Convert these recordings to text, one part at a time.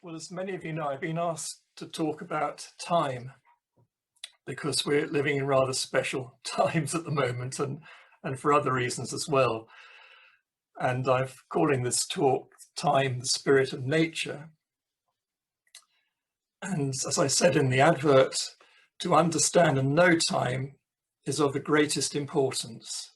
Well, as many of you know, I've been asked to talk about time because we're living in rather special times at the moment and for other reasons as well. And I'm calling this talk Time, the Spirit of Nature. And as I said in the advert, to understand and know time is of the greatest importance.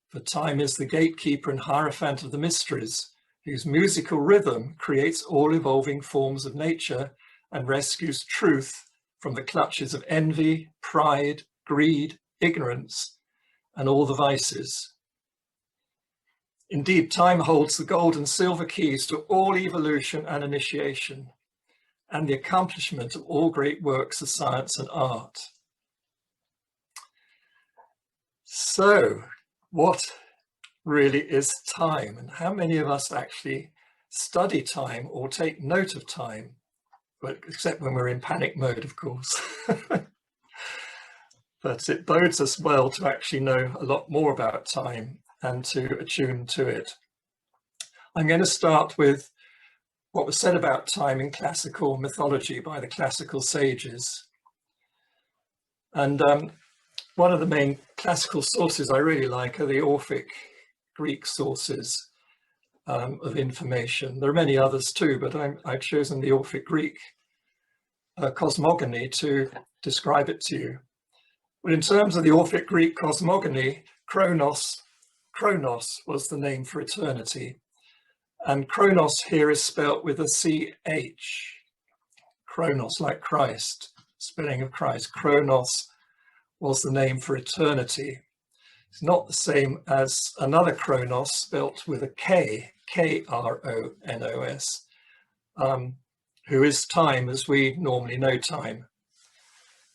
For time is the gatekeeper and hierophant of the mysteries, whose musical rhythm creates all evolving forms of nature and rescues truth from the clutches of envy, pride, greed, ignorance, and all the vices. Indeed, time holds the gold and silver keys to all evolution and initiation, and the accomplishment of all great works of science and art. So, what really is time, and how many of us actually study time or take note of time? But except when we're in panic mode, of course. But it bodes us well to actually know a lot more about time and to attune to it. I'm going to start with what was said about time in classical mythology by the classical sages. And one of the main classical sources I really like are the Orphic Greek sources of information. There are many others too, but I've chosen the Orphic Greek cosmogony to describe it to you. Well, in terms of the Orphic Greek cosmogony, Chronos was the name for eternity. And Chronos here is spelt with a CH. Chronos, like Christ, spelling of Christ. Chronos was the name for eternity. It's not the same as another Chronos spelt with a K, K-R-O-N-O-S, who is time as we normally know time.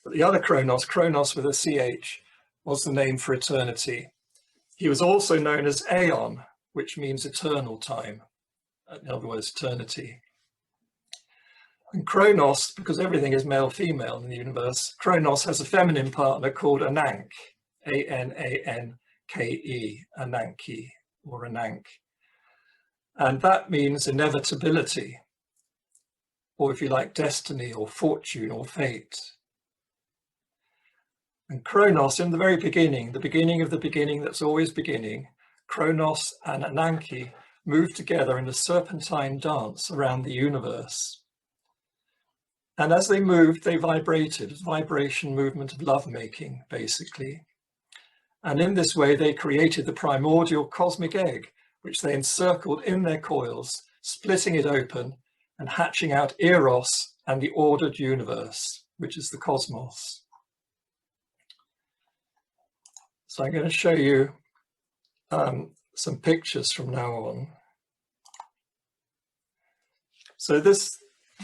But the other Chronos, Chronos with a CH, was the name for eternity. He was also known as Aeon, which means eternal time, in other words, eternity. And Chronos, because everything is male-female in the universe, Chronos has a feminine partner called Ananke, A-N-A-N-K-E, Ananke, or Ananke. And that means inevitability, or if you like, destiny, or fortune, or fate. And Chronos, in the very beginning, the beginning of the beginning that's always beginning, Chronos and Ananke moved together in a serpentine dance around the universe. And as they moved, they vibrated, a vibration movement of lovemaking, basically. And in this way, they created the primordial cosmic egg, which they encircled in their coils, splitting it open and hatching out Eros and the ordered universe, which is the cosmos. So I'm going to show you some pictures from now on. So these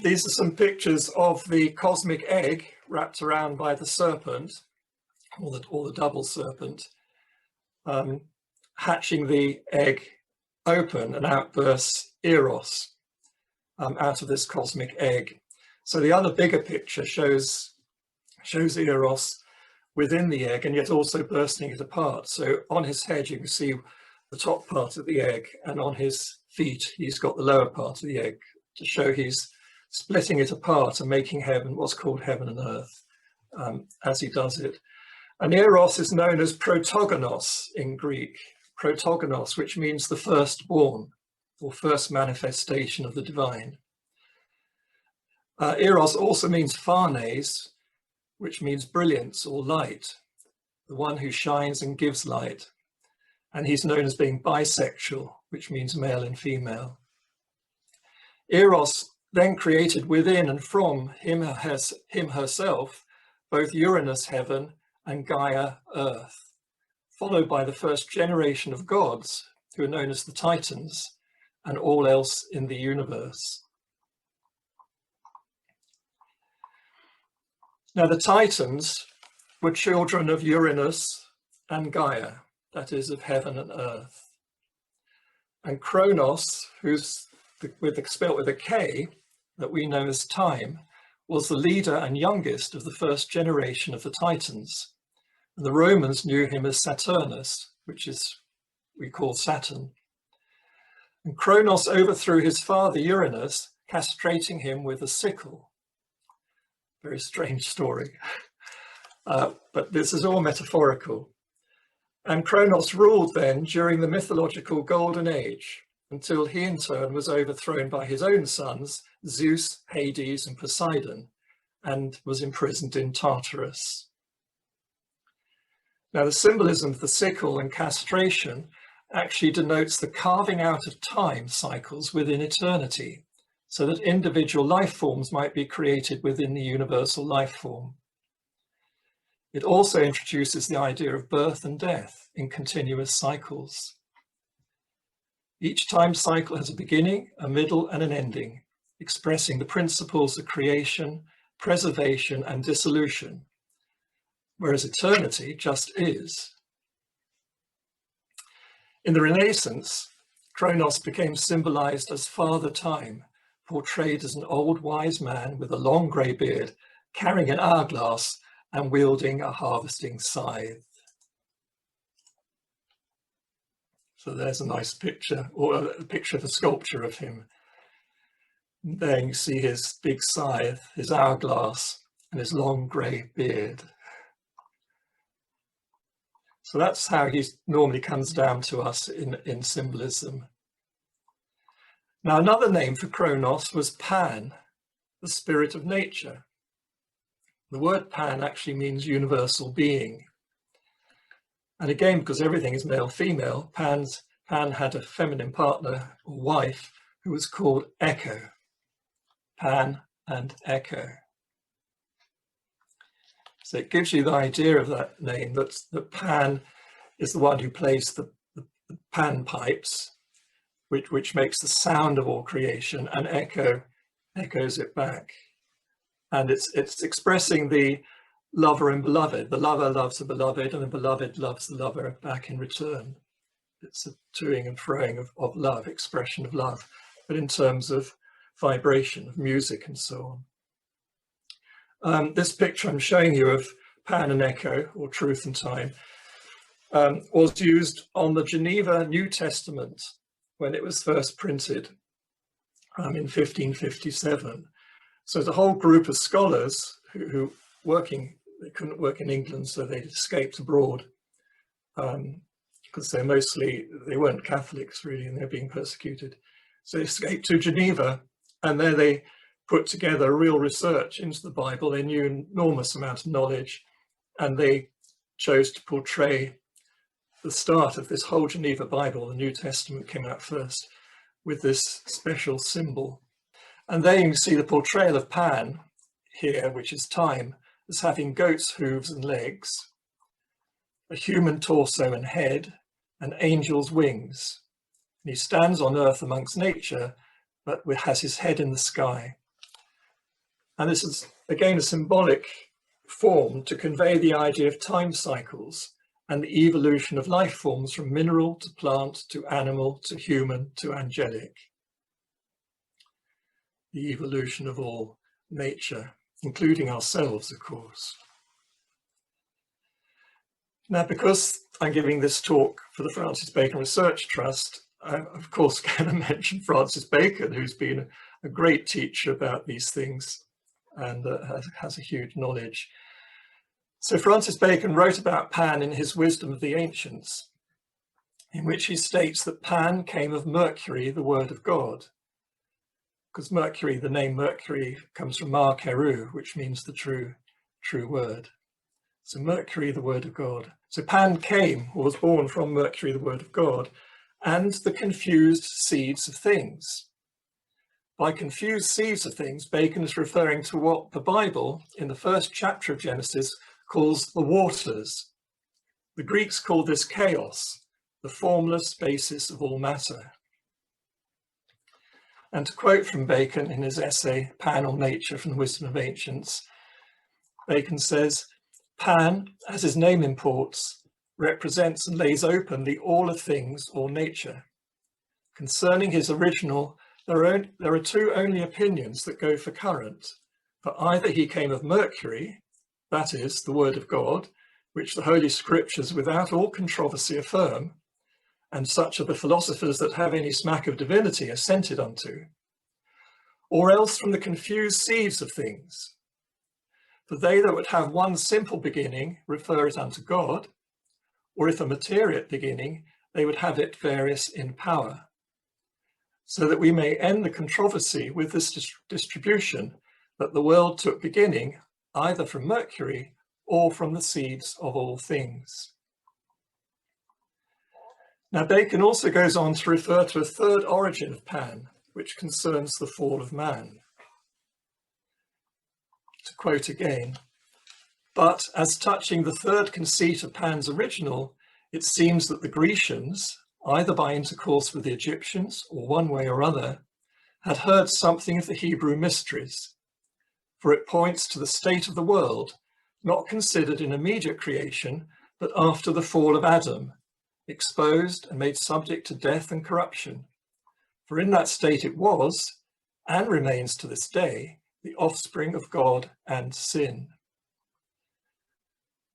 are some pictures of the cosmic egg wrapped around by the serpent, or the double serpent, hatching the egg open, and out bursts Eros out of this cosmic egg. So the other bigger picture shows Eros within the egg and yet also bursting it apart. So on his head you can see the top part of the egg, and on his feet he's got the lower part of the egg to show he's splitting it apart and making heaven, what's called heaven and earth, as he does it. And Eros is known as protogonos in Greek, protogonos, which means the firstborn or first manifestation of the divine. Eros also means phanes, which means brilliance or light, the one who shines and gives light. And he's known as being bisexual, which means male and female. Eros then created within and from him herself both Uranus, heaven, and Gaia, earth, followed by the first generation of gods, who are known as the Titans, and all else in the universe. Now, the Titans were children of Uranus and Gaia, that is, of heaven and earth. And Chronos, who's spelt with a K, that we know as time, was the leader and youngest of the first generation of the Titans. And the Romans knew him as Saturnus, which we call Saturn. And Chronos overthrew his father Uranus, castrating him with a sickle. Very strange story, but this is all metaphorical. And Kronos ruled then during the mythological Golden Age, until he in turn was overthrown by his own sons, Zeus, Hades, and Poseidon, and was imprisoned in Tartarus. Now, the symbolism of the sickle and castration actually denotes the carving out of time cycles within eternity, so that individual life forms might be created within the universal life form. It also introduces the idea of birth and death in continuous cycles. Each time cycle has a beginning, a middle, and an ending, expressing the principles of creation, preservation, and dissolution, whereas eternity just is. In the Renaissance, Kronos became symbolized as Father Time, portrayed as an old wise man with a long grey beard, carrying an hourglass and wielding a harvesting scythe. So there's a nice picture, or a picture of a sculpture of him. There you see his big scythe, his hourglass, and his long grey beard. So that's how he normally comes down to us in symbolism. Now, another name for Kronos was Pan, the spirit of nature. The word Pan actually means universal being. And again, because everything is male-female, Pan had a feminine partner or wife who was called Echo. Pan and Echo. So it gives you the idea of that name, that Pan is the one who plays the pan pipes, which makes the sound of all creation, and Echo echoes it back. And it's expressing the lover and beloved. The lover loves the beloved, and the beloved loves the lover back in return. It's a toing and froing of love, expression of love, but in terms of vibration, of music and so on. This picture I'm showing you of Pan and Echo, or Truth and Time, was used on the Geneva New Testament when it was first printed in 1557. So there's a whole group of scholars who they couldn't work in England, so they escaped abroad, because they weren't Catholics really, and they're being persecuted. So they escaped to Geneva, and there they put together real research into the Bible. They knew an enormous amount of knowledge, and they chose to portray the start of this whole Geneva Bible. The New Testament came out first with this special symbol. And there you can see the portrayal of Pan here, which is time, as having goat's hooves and legs, a human torso and head, and angel's wings. And he stands on earth amongst nature, but has his head in the sky. And this is, again, a symbolic form to convey the idea of time cycles and the evolution of life forms from mineral to plant to animal to human to angelic. The evolution of all nature, including ourselves, of course. Now, because I'm giving this talk for the Francis Bacon Research Trust, I'm of course going to mention Francis Bacon, who's been a great teacher about these things and has a huge knowledge. So Francis Bacon wrote about Pan in his Wisdom of the Ancients, in which he states that Pan came of Mercury, the word of God. Because Mercury, the name Mercury, comes from Mar Keru, which means the true word. So Mercury, the word of God. So Pan came, or was born from Mercury, the word of God, and the confused seeds of things. By confused seeds of things, Bacon is referring to what the Bible, in the first chapter of Genesis, calls the waters. The Greeks call this chaos, the formless basis of all matter. And to quote from Bacon in his essay, Pan or Nature from the Wisdom of Ancients, Bacon says, Pan, as his name imports, represents and lays open the all of things or nature. Concerning his original, there are two only opinions that go for current. For either he came of Mercury, that is, the word of God, which the Holy Scriptures without all controversy affirm, and such are the philosophers that have any smack of divinity assented unto, or else from the confused seeds of things. For they that would have one simple beginning refer it unto God, or if a materiate beginning, they would have it various in power, so that we may end the controversy with this distribution, that the world took beginning either from Mercury or from the seeds of all things. Now Bacon also goes on to refer to a third origin of Pan, which concerns the fall of man. To quote again, "But as touching the third conceit of Pan's original, it seems that the Grecians, either by intercourse with the Egyptians or one way or other, had heard something of the Hebrew mysteries, for it points to the state of the world, not considered in immediate creation, but after the fall of Adam, exposed and made subject to death and corruption. For in that state it was, and remains to this day, the offspring of God and sin.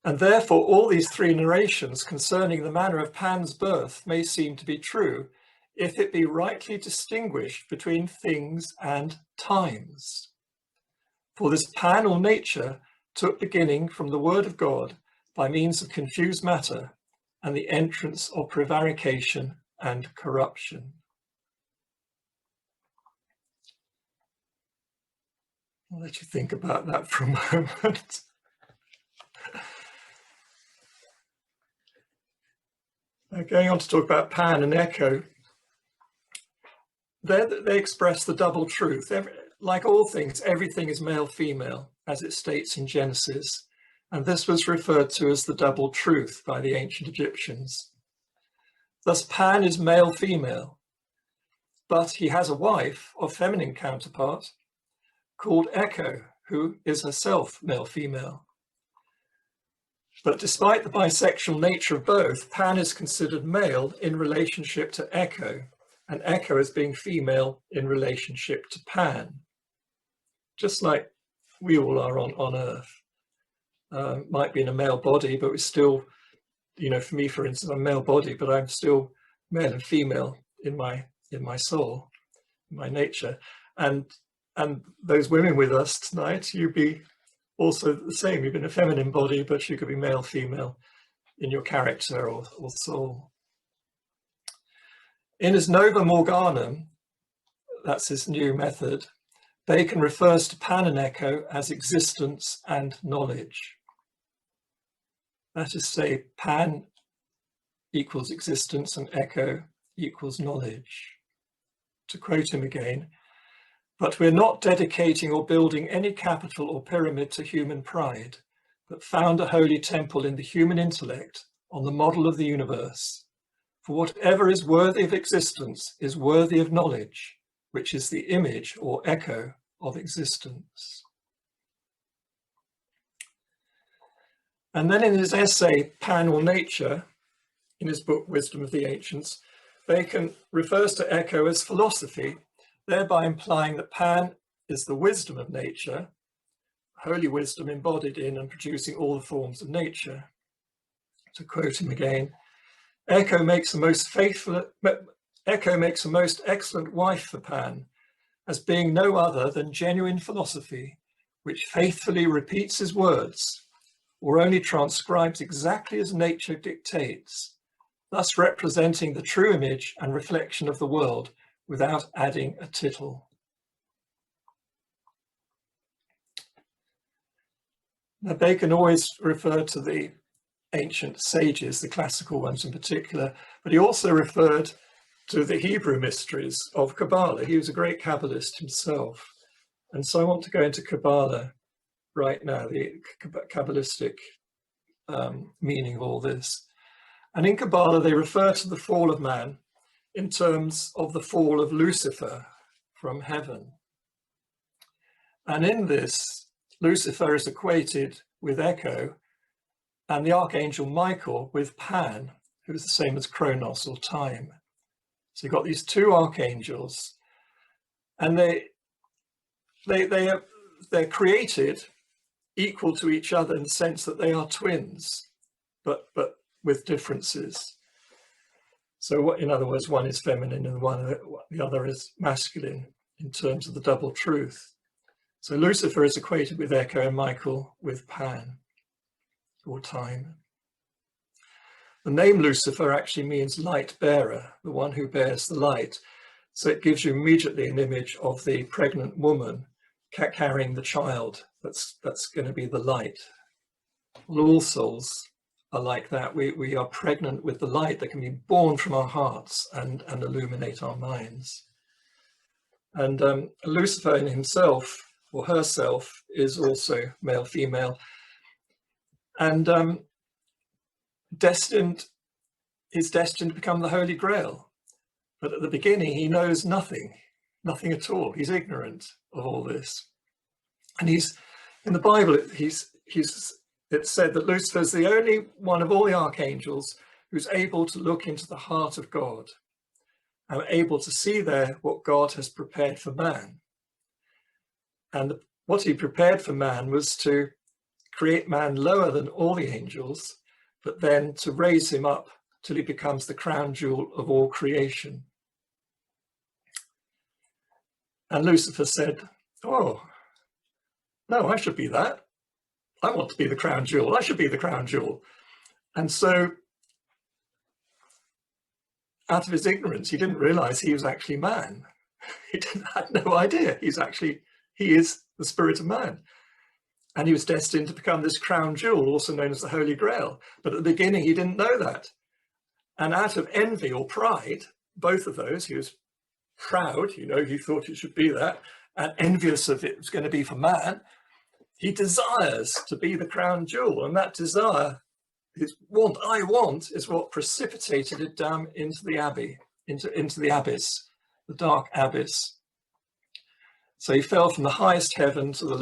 And therefore all these three narrations concerning the manner of Pan's birth may seem to be true, if it be rightly distinguished between things and times. For this Pan or nature took beginning from the word of God by means of confused matter and the entrance of prevarication and corruption." I'll let you think about that for a moment. Going on to talk about Pan and Echo, they express the double truth. Like all things, everything is male-female, as it states in Genesis, and this was referred to as the double truth by the ancient Egyptians. Thus Pan is male-female, but he has a wife of feminine counterpart called Echo, who is herself male-female. But despite the bisexual nature of both, Pan is considered male in relationship to Echo, and Echo as being female in relationship to Pan, just like we all are on Earth. Might be in a male body, but we're still, for me, for instance, I'm male body, but I'm still male and female in my soul, in my nature. And those women with us tonight, you'd be also the same. You've been a feminine body, but you could be male, female in your character or soul. In his Nova Morganum, that's his new method, Bacon refers to Pan and Echo as existence and knowledge. That is to say, Pan equals existence and Echo equals knowledge. To quote him again, "But we're not dedicating or building any capital or pyramid to human pride, but found a holy temple in the human intellect on the model of the universe. For whatever is worthy of existence is worthy of knowledge, which is the image or echo of existence." And then in his essay, Pan or Nature, in his book, Wisdom of the Ancients, Bacon refers to Echo as philosophy, thereby implying that Pan is the wisdom of nature, holy wisdom embodied in and producing all the forms of nature. To quote him again, Echo makes a most excellent wife for Pan, as being no other than genuine philosophy, which faithfully repeats his words, or only transcribes exactly as nature dictates, thus representing the true image and reflection of the world without adding a tittle. Now, Bacon always referred to the ancient sages, the classical ones in particular, but he also referred to the Hebrew mysteries of Kabbalah. He was a great Kabbalist himself. And so I want to go into Kabbalah right now, the Kabbalistic meaning of all this. And in Kabbalah, they refer to the fall of man in terms of the fall of Lucifer from heaven. And in this, Lucifer is equated with Echo and the Archangel Michael with Pan, who is the same as Chronos or time. So you've got these two archangels, and they're created equal to each other in the sense that they are twins, but with differences. So in other words, one is feminine and the other is masculine. in terms of the double truth. So Lucifer is equated with Echo and Michael with Pan, or time. The name Lucifer actually means light bearer, the one who bears the light. So it gives you immediately an image of the pregnant woman carrying the child that's going to be the light. Well, all souls are like that. We are pregnant with the light that can be born from our hearts and illuminate our minds. And Lucifer in himself or herself is also male, female, and is destined to become the Holy Grail. But at the beginning, he knows nothing at all. He's ignorant of all this. And he's, in the Bible, it's said that Lucifer is the only one of all the archangels who's able to look into the heart of God and able to see there what God has prepared for man. And what he prepared for man was to create man lower than all the angels, but then to raise him up till he becomes the crown jewel of all creation. And Lucifer said, oh, no, I should be that. I want to be the crown jewel. I should be the crown jewel. And so out of his ignorance, he didn't realize he was actually man. He had no idea. He is the spirit of man. And he was destined to become this crown jewel, also known as the Holy Grail. But at the beginning, he didn't know that. And out of envy or pride, both of those, he was proud, he thought it should be that, and envious of it was going to be for man. He desires to be the crown jewel, and that desire, his want, I want, is what precipitated it down into the abbey, into the abyss, the dark abyss. So he fell from the highest heaven to the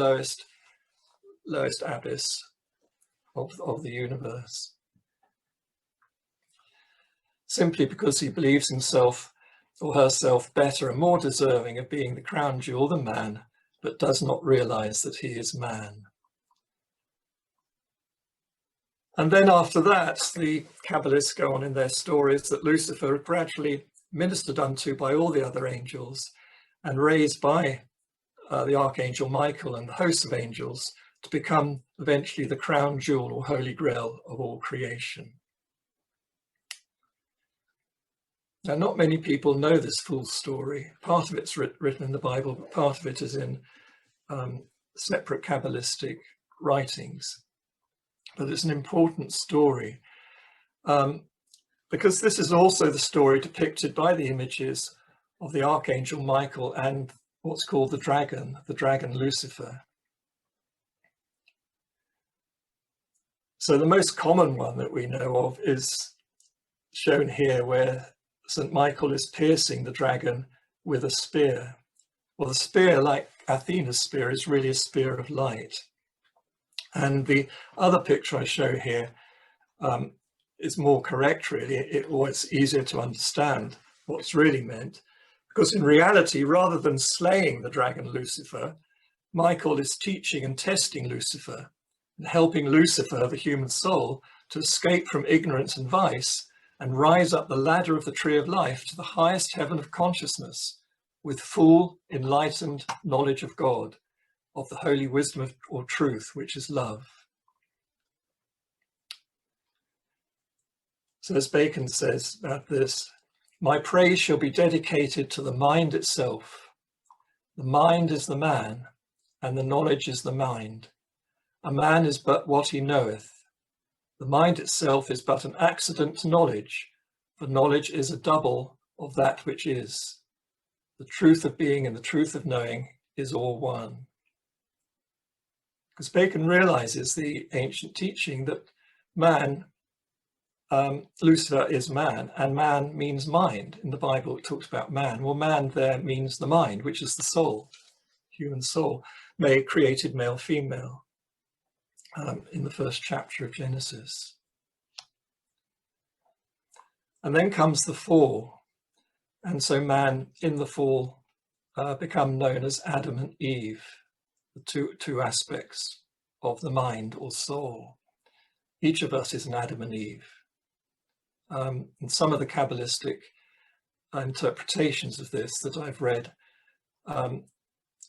lowest abyss of the universe, simply because he believes himself or herself better and more deserving of being the crown jewel than man, but does not realize that he is man. And then after that, the Kabbalists go on in their stories that Lucifer gradually ministered unto by all the other angels and raised by the Archangel Michael and the host of angels to become eventually the crown jewel or holy grail of all creation. Now, not many people know this full story. Part of it's written in the Bible, but part of it is in separate Kabbalistic writings. But it's an important story because this is also the story depicted by the images of the Archangel Michael and what's called the dragon Lucifer. So the most common one that we know of is shown here, where St. Michael is piercing the dragon with a spear. Well, the spear, like Athena's spear, is really a spear of light. And the other picture I show here is more correct, really. It's easier to understand what's really meant. Because in reality, rather than slaying the dragon Lucifer, Michael is teaching and testing Lucifer and helping Lucifer, the human soul, to escape from ignorance and vice and rise up the ladder of the tree of life to the highest heaven of consciousness with full enlightened knowledge of God, of the holy wisdom or truth, which is love. So as Bacon says about this, my praise shall be dedicated to the mind itself. The mind is the man, and the knowledge is the mind. A man is but what he knoweth. The mind itself is but an accident to knowledge, for knowledge is a double of that which is. The truth of being and the truth of knowing is all one. Because Bacon realizes the ancient teaching that man, Lucifer is man, and man means mind. In the Bible it talks about man. Well, man there means the mind, which is the soul, human soul, created male, female, in the first chapter of Genesis. And then comes the fall. And so man in the fall become known as Adam and Eve, the two aspects of the mind or soul. Each of us is an Adam and Eve. And some of the Kabbalistic interpretations of this that I've read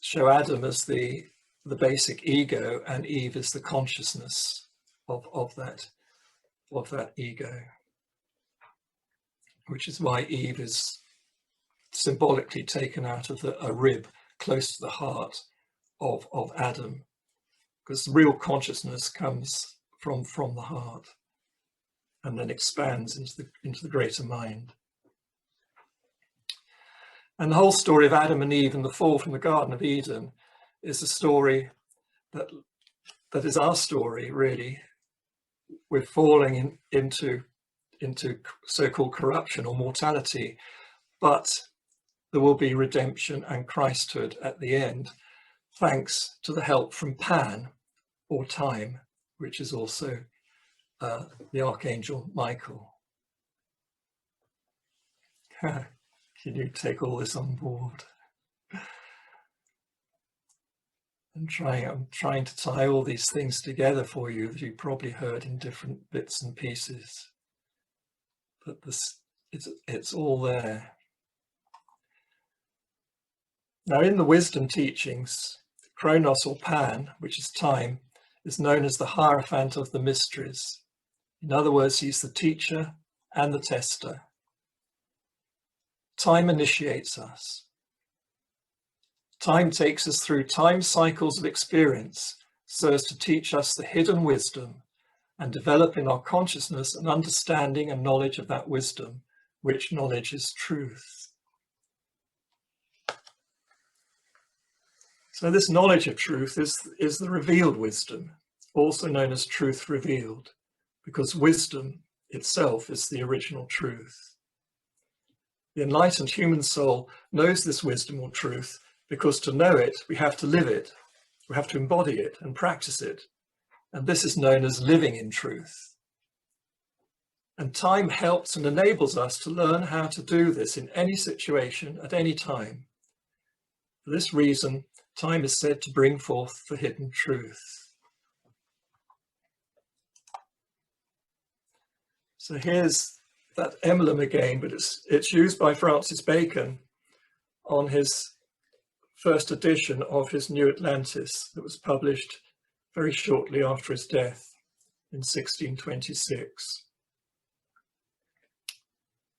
show Adam as the basic ego and Eve as the consciousness of that ego, which is why Eve is symbolically taken out of a rib close to the heart of Adam, because real consciousness comes from the heart and then expands into the greater mind. And the whole story of Adam and Eve and the fall from the Garden of Eden is a story that is our story, really. We're falling into so-called corruption or mortality, but there will be redemption and Christhood at the end, thanks to the help from Pan, or time, which is also the Archangel Michael. Can you take all this on board? I'm trying to tie all these things together for you that you probably heard in different bits and pieces, but it's all there. Now, in the wisdom teachings, Chronos, or Pan, which is time, is known as the Hierophant of the mysteries. In other words, he's the teacher and the tester. Time initiates us. Time takes us through time cycles of experience so as to teach us the hidden wisdom and develop in our consciousness an understanding and knowledge of that wisdom, which knowledge is truth. So this knowledge of truth is the revealed wisdom, also known as truth revealed, because wisdom itself is the original truth. The enlightened human soul knows this wisdom or truth because to know it, we have to live it. We have to embody it and practice it. And this is known as living in truth. And time helps and enables us to learn how to do this in any situation at any time. For this reason, time is said to bring forth the hidden truth. So here's that emblem again, but it's used by Francis Bacon on his first edition of his New Atlantis that was published very shortly after his death in 1626.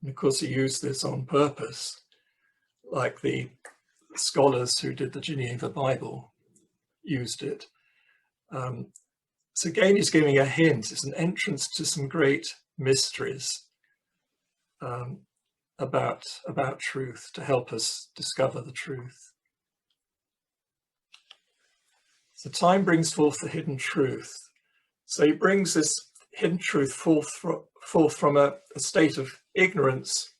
And of course he used this on purpose, like the scholars who did the Geneva Bible used it. So again, he's giving a hint. It's an entrance to some great mysteries about truth, to help us discover the truth. So time brings forth the hidden truth. So he brings this hidden truth forth from a state of ignorance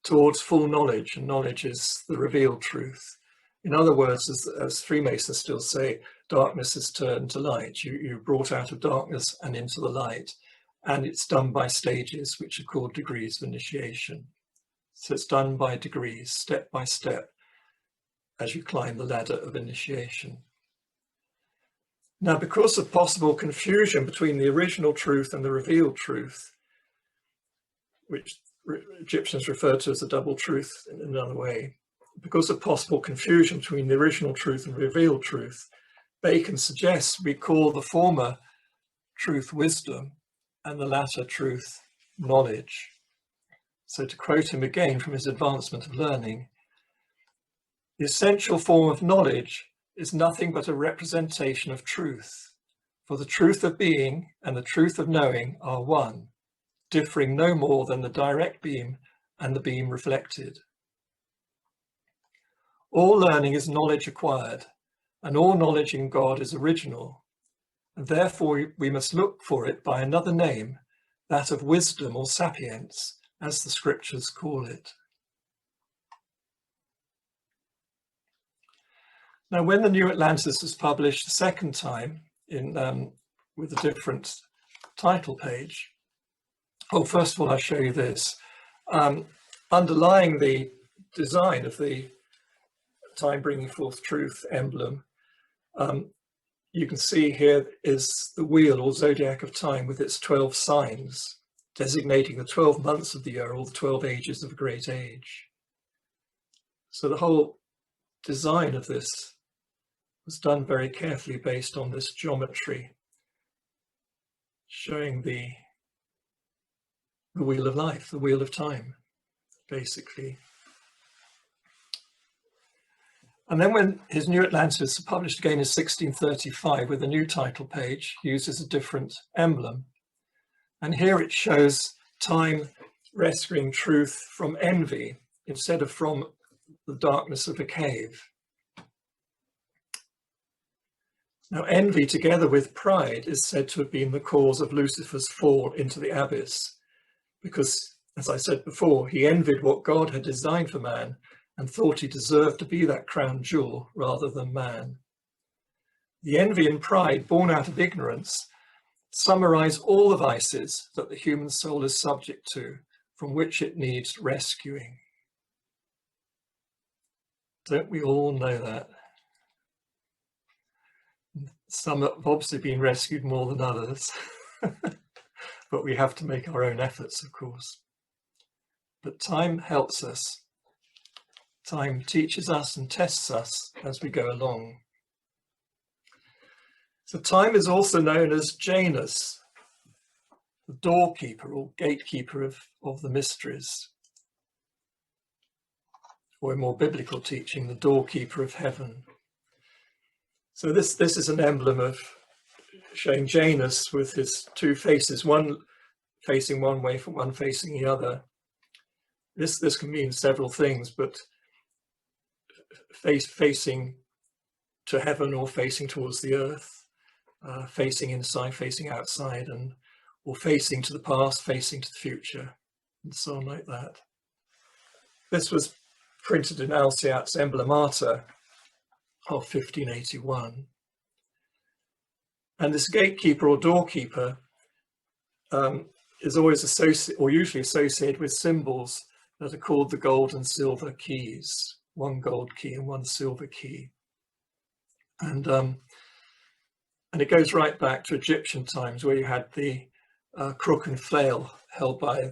towards full knowledge, and knowledge is the revealed truth. In other words, as Freemasons still say, darkness is turned to light. You're brought out of darkness and into the light. And it's done by stages, which are called degrees of initiation. So it's done by degrees, step by step, as you climb the ladder of initiation. Now, because of possible confusion between the original truth and the revealed truth, which Egyptians refer to as the double truth in another way, because of possible confusion between the original truth and revealed truth, Bacon suggests we call the former truth wisdom and the latter truth knowledge. So to quote him again from his Advancement of Learning, the essential form of knowledge is nothing but a representation of truth, for the truth of being and the truth of knowing are one, differing no more than the direct beam and the beam reflected. All learning is knowledge acquired, and all knowledge in God is original, and therefore we must look for it by another name, that of wisdom or sapience, as the scriptures call it. Now, when the New Atlantis was published the second time with a different title page, first of all, I'll show you this. Underlying the design of the Time Bringing Forth Truth emblem, you can see here is the wheel or zodiac of time with its 12 signs, designating the 12 months of the year or the 12 ages of a great age. So the whole design of this was done very carefully based on this geometry, showing the wheel of life, the wheel of time, basically. And then when his New Atlantis was published again in 1635 with a new title page, uses a different emblem. And here it shows time rescuing truth from envy instead of from the darkness of a cave. Now, envy together with pride is said to have been the cause of Lucifer's fall into the abyss, because, as I said before, he envied what God had designed for man and thought he deserved to be that crown jewel rather than man. The envy and pride born out of ignorance summarize all the vices that the human soul is subject to, from which it needs rescuing. Don't we all know that? Some have obviously been rescued more than others, but we have to make our own efforts, of course. But time helps us. Time teaches us and tests us as we go along. So time is also known as Janus, the doorkeeper or gatekeeper of the mysteries, or in more biblical teaching, the doorkeeper of heaven. So this is an emblem of showing Janus with his two faces, one facing one way, one facing the other. This can mean several things, but facing to heaven or facing towards the earth, facing inside, facing outside, or facing to the past, facing to the future, and so on like that. This was printed in Alciat's Emblemata of 1581. And this gatekeeper or doorkeeper is always usually associated with symbols that are called the gold and silver keys, one gold key and one silver key. And it goes right back to Egyptian times, where you had the crook and flail held by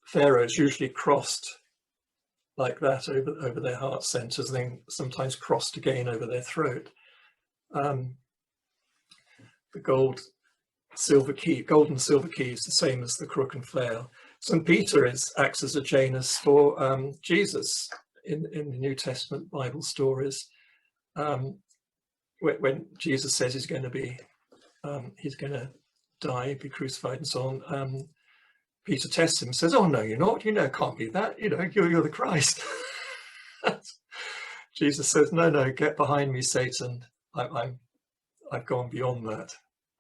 pharaohs, usually crossed like that over their heart centers, then sometimes crossed again over their throat. The gold and silver key is the same as the crook and flail. St. Peter acts as a Janus for Jesus in the New Testament Bible stories. When Jesus says he's going to die, be crucified, and so on, Peter tests him and says, "Oh no, you're not. It can't be that. You're the Christ." Jesus says, "No, get behind me, Satan. I've gone beyond that.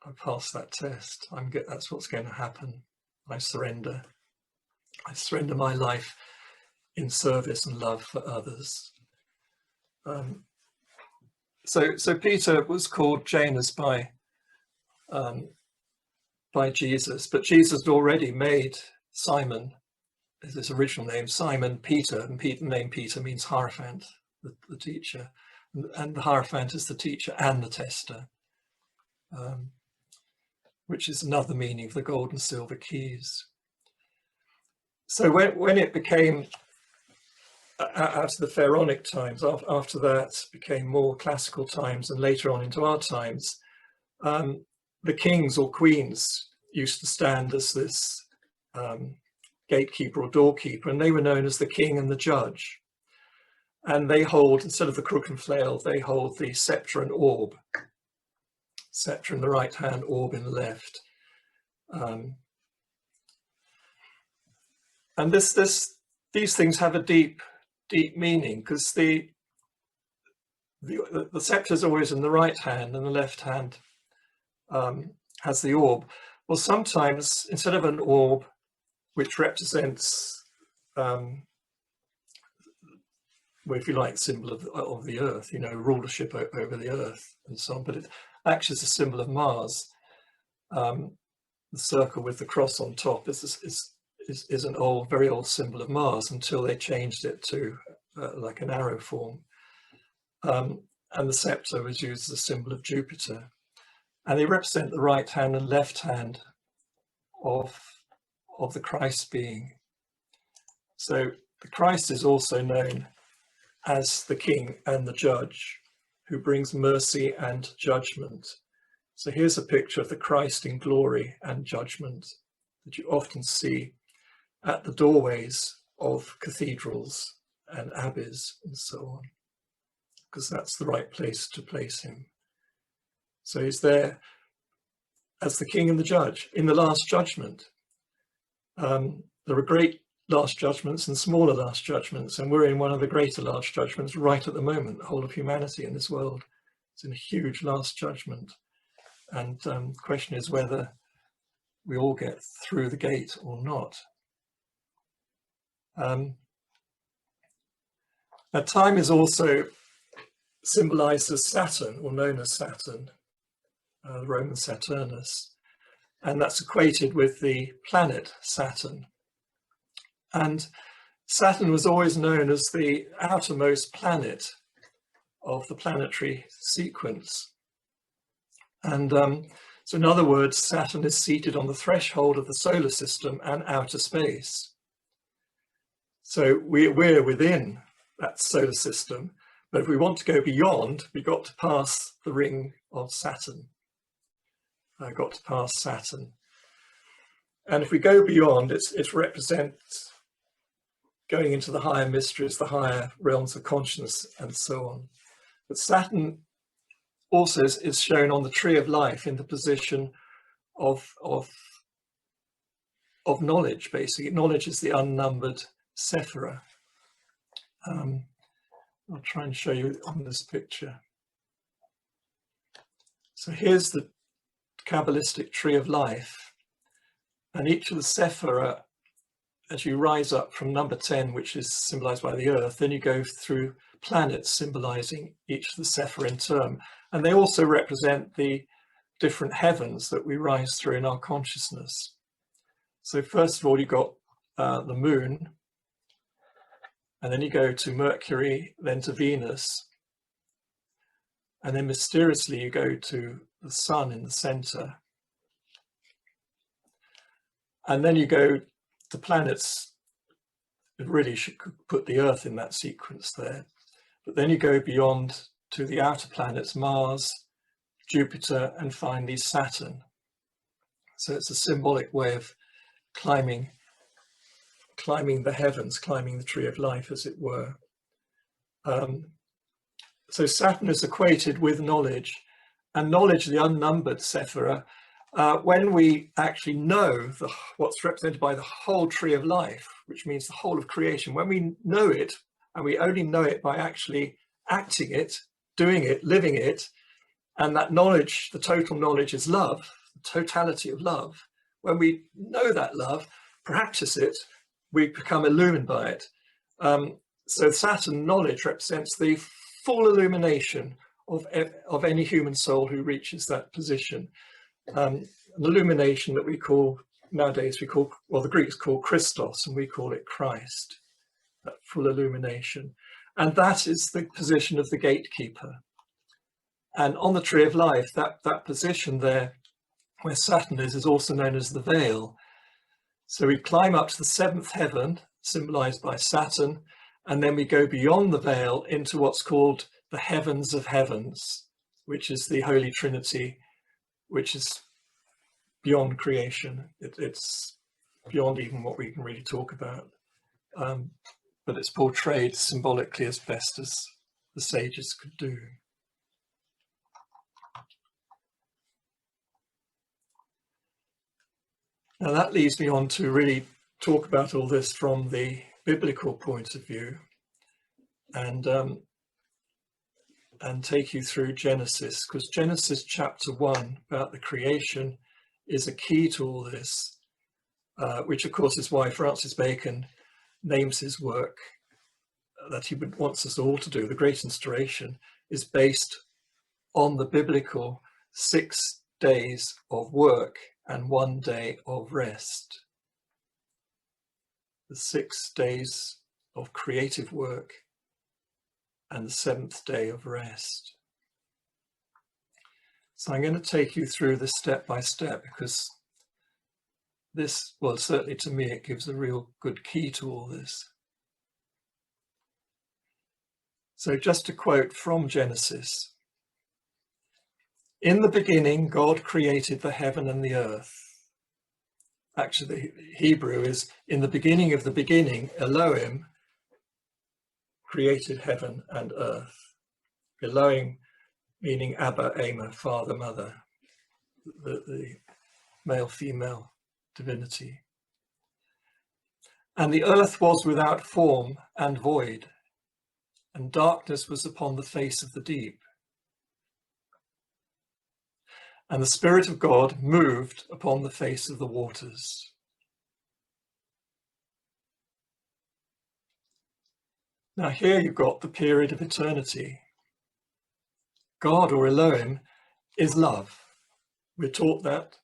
I've passed that test. That's what's going to happen. I surrender. I surrender my life in service and love for others." So Peter was called Janus by Jesus, but Jesus had already made Simon, his original name, Simon Peter, and the name Peter means Hierophant, the teacher, and the Hierophant is the teacher and the tester, which is another meaning of the gold and silver keys. So when it became, out of the Pharaonic times, after that became more classical times and later on into our times, the kings or queens used to stand as this gatekeeper or doorkeeper, and they were known as the king and the judge. And they hold, instead of the crook and flail, they hold the sceptre and orb. Sceptre in the right hand, orb in the left. And these things have a deep meaning, because the sceptre is always in the right hand and the left hand has the orb. Well, sometimes instead of an orb, which represents, if you like, symbol of the earth, rulership over the earth and so on, but it actually is a symbol of Mars. The circle with the cross on top is an very old symbol of Mars, until they changed it to like an arrow form. And the sceptre was used as a symbol of Jupiter. And they represent the right hand and left hand of the Christ being. So the Christ is also known as the king and the judge who brings mercy and judgment. So here's a picture of the Christ in glory and judgment that you often see at the doorways of cathedrals and abbeys and so on, because that's the right place to place him. So he's there as the king and the judge in the last judgment. There are great last judgments and smaller last judgments, and we're in one of the greater last judgments right at the moment. The whole of humanity in this world is in a huge last judgment, and the question is whether we all get through the gate or not. Now, time is also symbolized as Saturn, or known as Saturn, the Roman Saturnus, and that's equated with the planet Saturn. And Saturn was always known as the outermost planet of the planetary sequence. And so in other words, Saturn is seated on the threshold of the solar system and outer space. So we're within that solar system, but if we want to go beyond, we've got to pass the ring of Saturn. Got to pass Saturn. And if we go beyond, it represents going into the higher mysteries, the higher realms of consciousness, and so on. But Saturn also is shown on the tree of life in the position of knowledge, basically. Knowledge is the unnumbered sephira. I'll try and show you on this picture. So here's the Kabbalistic tree of life, and each of the sephira, as you rise up from number 10, which is symbolized by the earth, then you go through planets symbolizing each of the sephira in turn, and they also represent the different heavens that we rise through in our consciousness. So first of all, you've got the moon, and then you go to Mercury, then to Venus, and then mysteriously you go to the sun in the center, and then you go to planets. It really should put the Earth in that sequence there, but then you go beyond to the outer planets, Mars, Jupiter, and finally Saturn. So it's a symbolic way of climbing the heavens, climbing the tree of life, as it were. So Saturn is equated with knowledge, and knowledge, the unnumbered sephira. When we actually know what's represented by the whole tree of life, which means the whole of creation, when we know it, and we only know it by actually acting it, doing it, living it, and that knowledge, the total knowledge, is love, the totality of love. When we know that love, practice it, we become illumined by it. So Saturn knowledge represents the full illumination of any human soul who reaches that position. An illumination that we call, nowadays well, the Greeks call Christos, and we call it Christ, that full illumination. And that is the position of the gatekeeper. And on the tree of life, that position there, where Saturn is also known as the veil. So we climb up to the seventh heaven, symbolized by Saturn, and then we go beyond the veil into what's called the heavens of heavens, which is the Holy Trinity, which is beyond creation. It's beyond even what we can really talk about. But it's portrayed symbolically as best as the sages could do. Now that leads me on to really talk about all this from the biblical point of view, and take you through Genesis, because Genesis chapter 1 about the creation is a key to all this, which of course is why Francis Bacon names his work that he wants us all to do. The Great Instauration is based on the biblical 6 days of work and 1 day of rest. The 6 days of creative work and the 7th day of rest. So I'm going to take you through this step by step, because this, well, certainly to me, it gives a real good key to all this. So just a quote from Genesis. In the beginning, God created the heaven and the earth. Actually, the Hebrew is, in the beginning of the beginning, Elohim created heaven and earth. Elohim meaning Abba, Ama, father, mother, the male-female divinity. And the earth was without form and void, and darkness was upon the face of the deep. And the Spirit of God moved upon the face of the waters. Now here you've got the period of eternity. God, or Elohim, is love. We're taught that,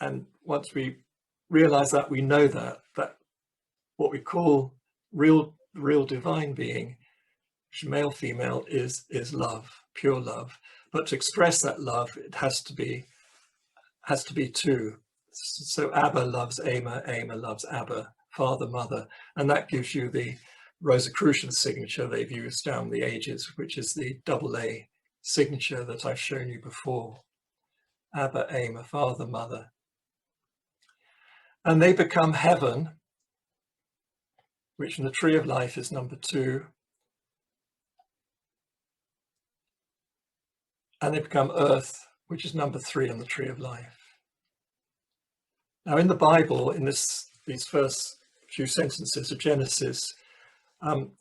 and once we realize that, we know that what we call real divine being, male, female, is love, pure love. But to express that love, it has to be two. So Abba loves Ama, Ama loves Abba, father, mother, and that gives you the Rosicrucian signature they've used down the ages, which is the AA signature that I've shown you before. Abba, Ama, father, mother. And they become heaven, which in the tree of life is number 2. And they become earth, which is number 3 in the tree of life. Now in the Bible, in these first few sentences of Genesis,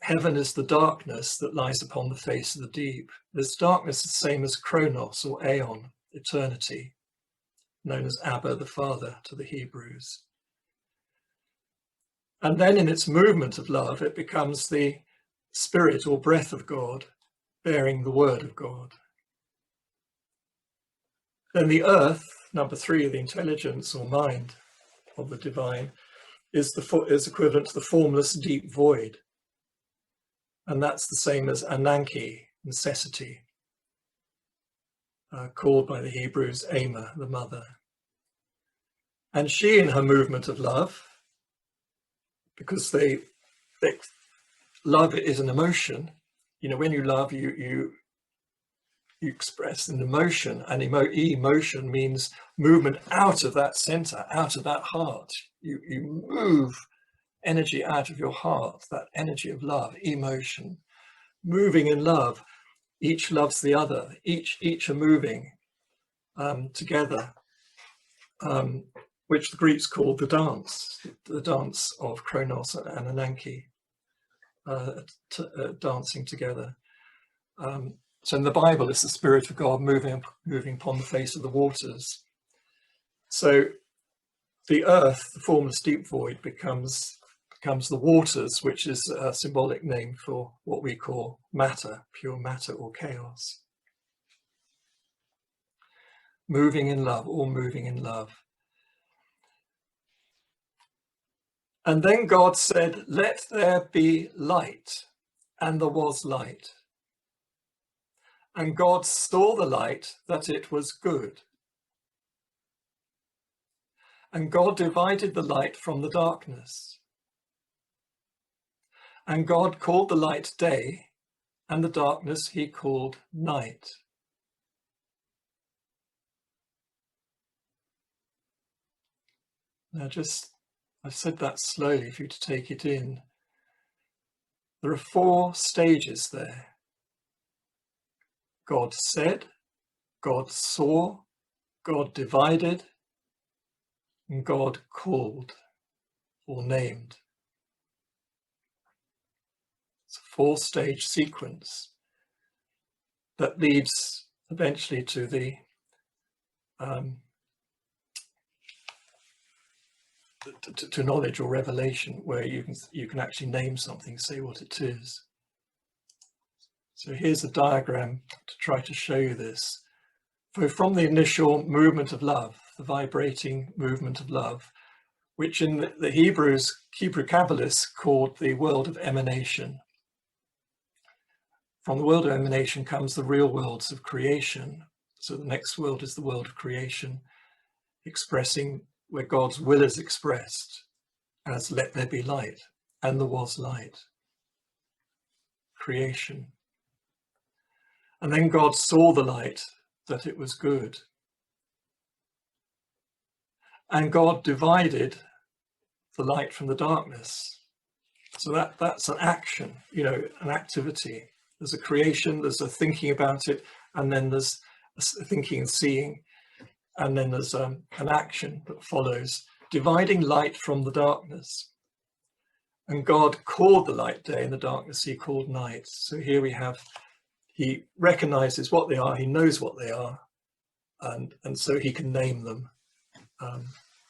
heaven is the darkness that lies upon the face of the deep. This darkness is the same as chronos or aeon, eternity, known as Abba, the Father, to the Hebrews. And then in its movement of love, it becomes the spirit or breath of God, bearing the word of God. Then the earth, number 3, the intelligence or mind of the divine, is equivalent to the formless deep void. And that's the same as Ananke, necessity, called by the Hebrews Ama, the mother. And she, in her movement of love, because love is an emotion. You know, when you love, you express an emotion, and emotion means movement out of that center, out of that heart. You move energy out of your heart, that energy of love, emotion, moving in love. Each loves the other. Each are moving together, which the Greeks called the dance of Kronos and Ananke, dancing together. So in the Bible, it's the Spirit of God moving upon the face of the waters. So the earth, the formless deep void, becomes the waters, which is a symbolic name for what we call matter, pure matter or chaos. Moving in love, all moving in love. And then God said, "Let there be light," and there was light. And God saw the light, that it was good. And God divided the light from the darkness. And God called the light day, and the darkness he called night. Now I've said that slowly for you to take it in. There are 4 stages there. God said, God saw, God divided, and God called or named. It's a 4-stage sequence that leads eventually to the to knowledge or revelation, where you can actually name something, say what it is. So here's a diagram to try to show you this. So from the initial movement of love, the vibrating movement of love, which in the Hebrew Kabbalists called the world of emanation. From the world of emanation comes the real worlds of creation. So the next world is the world of creation, expressing where God's will is expressed as "let there be light," and there was light. Creation. And then God saw the light, that it was good. And God divided the light from the darkness. So that's an action, an activity. There's a creation, there's a thinking about it, and then there's a thinking and seeing, and then there's an action that follows, dividing light from the darkness. And God called the light day, and the darkness he called night. So here we have, he recognizes what they are, he knows what they are, and so he can name them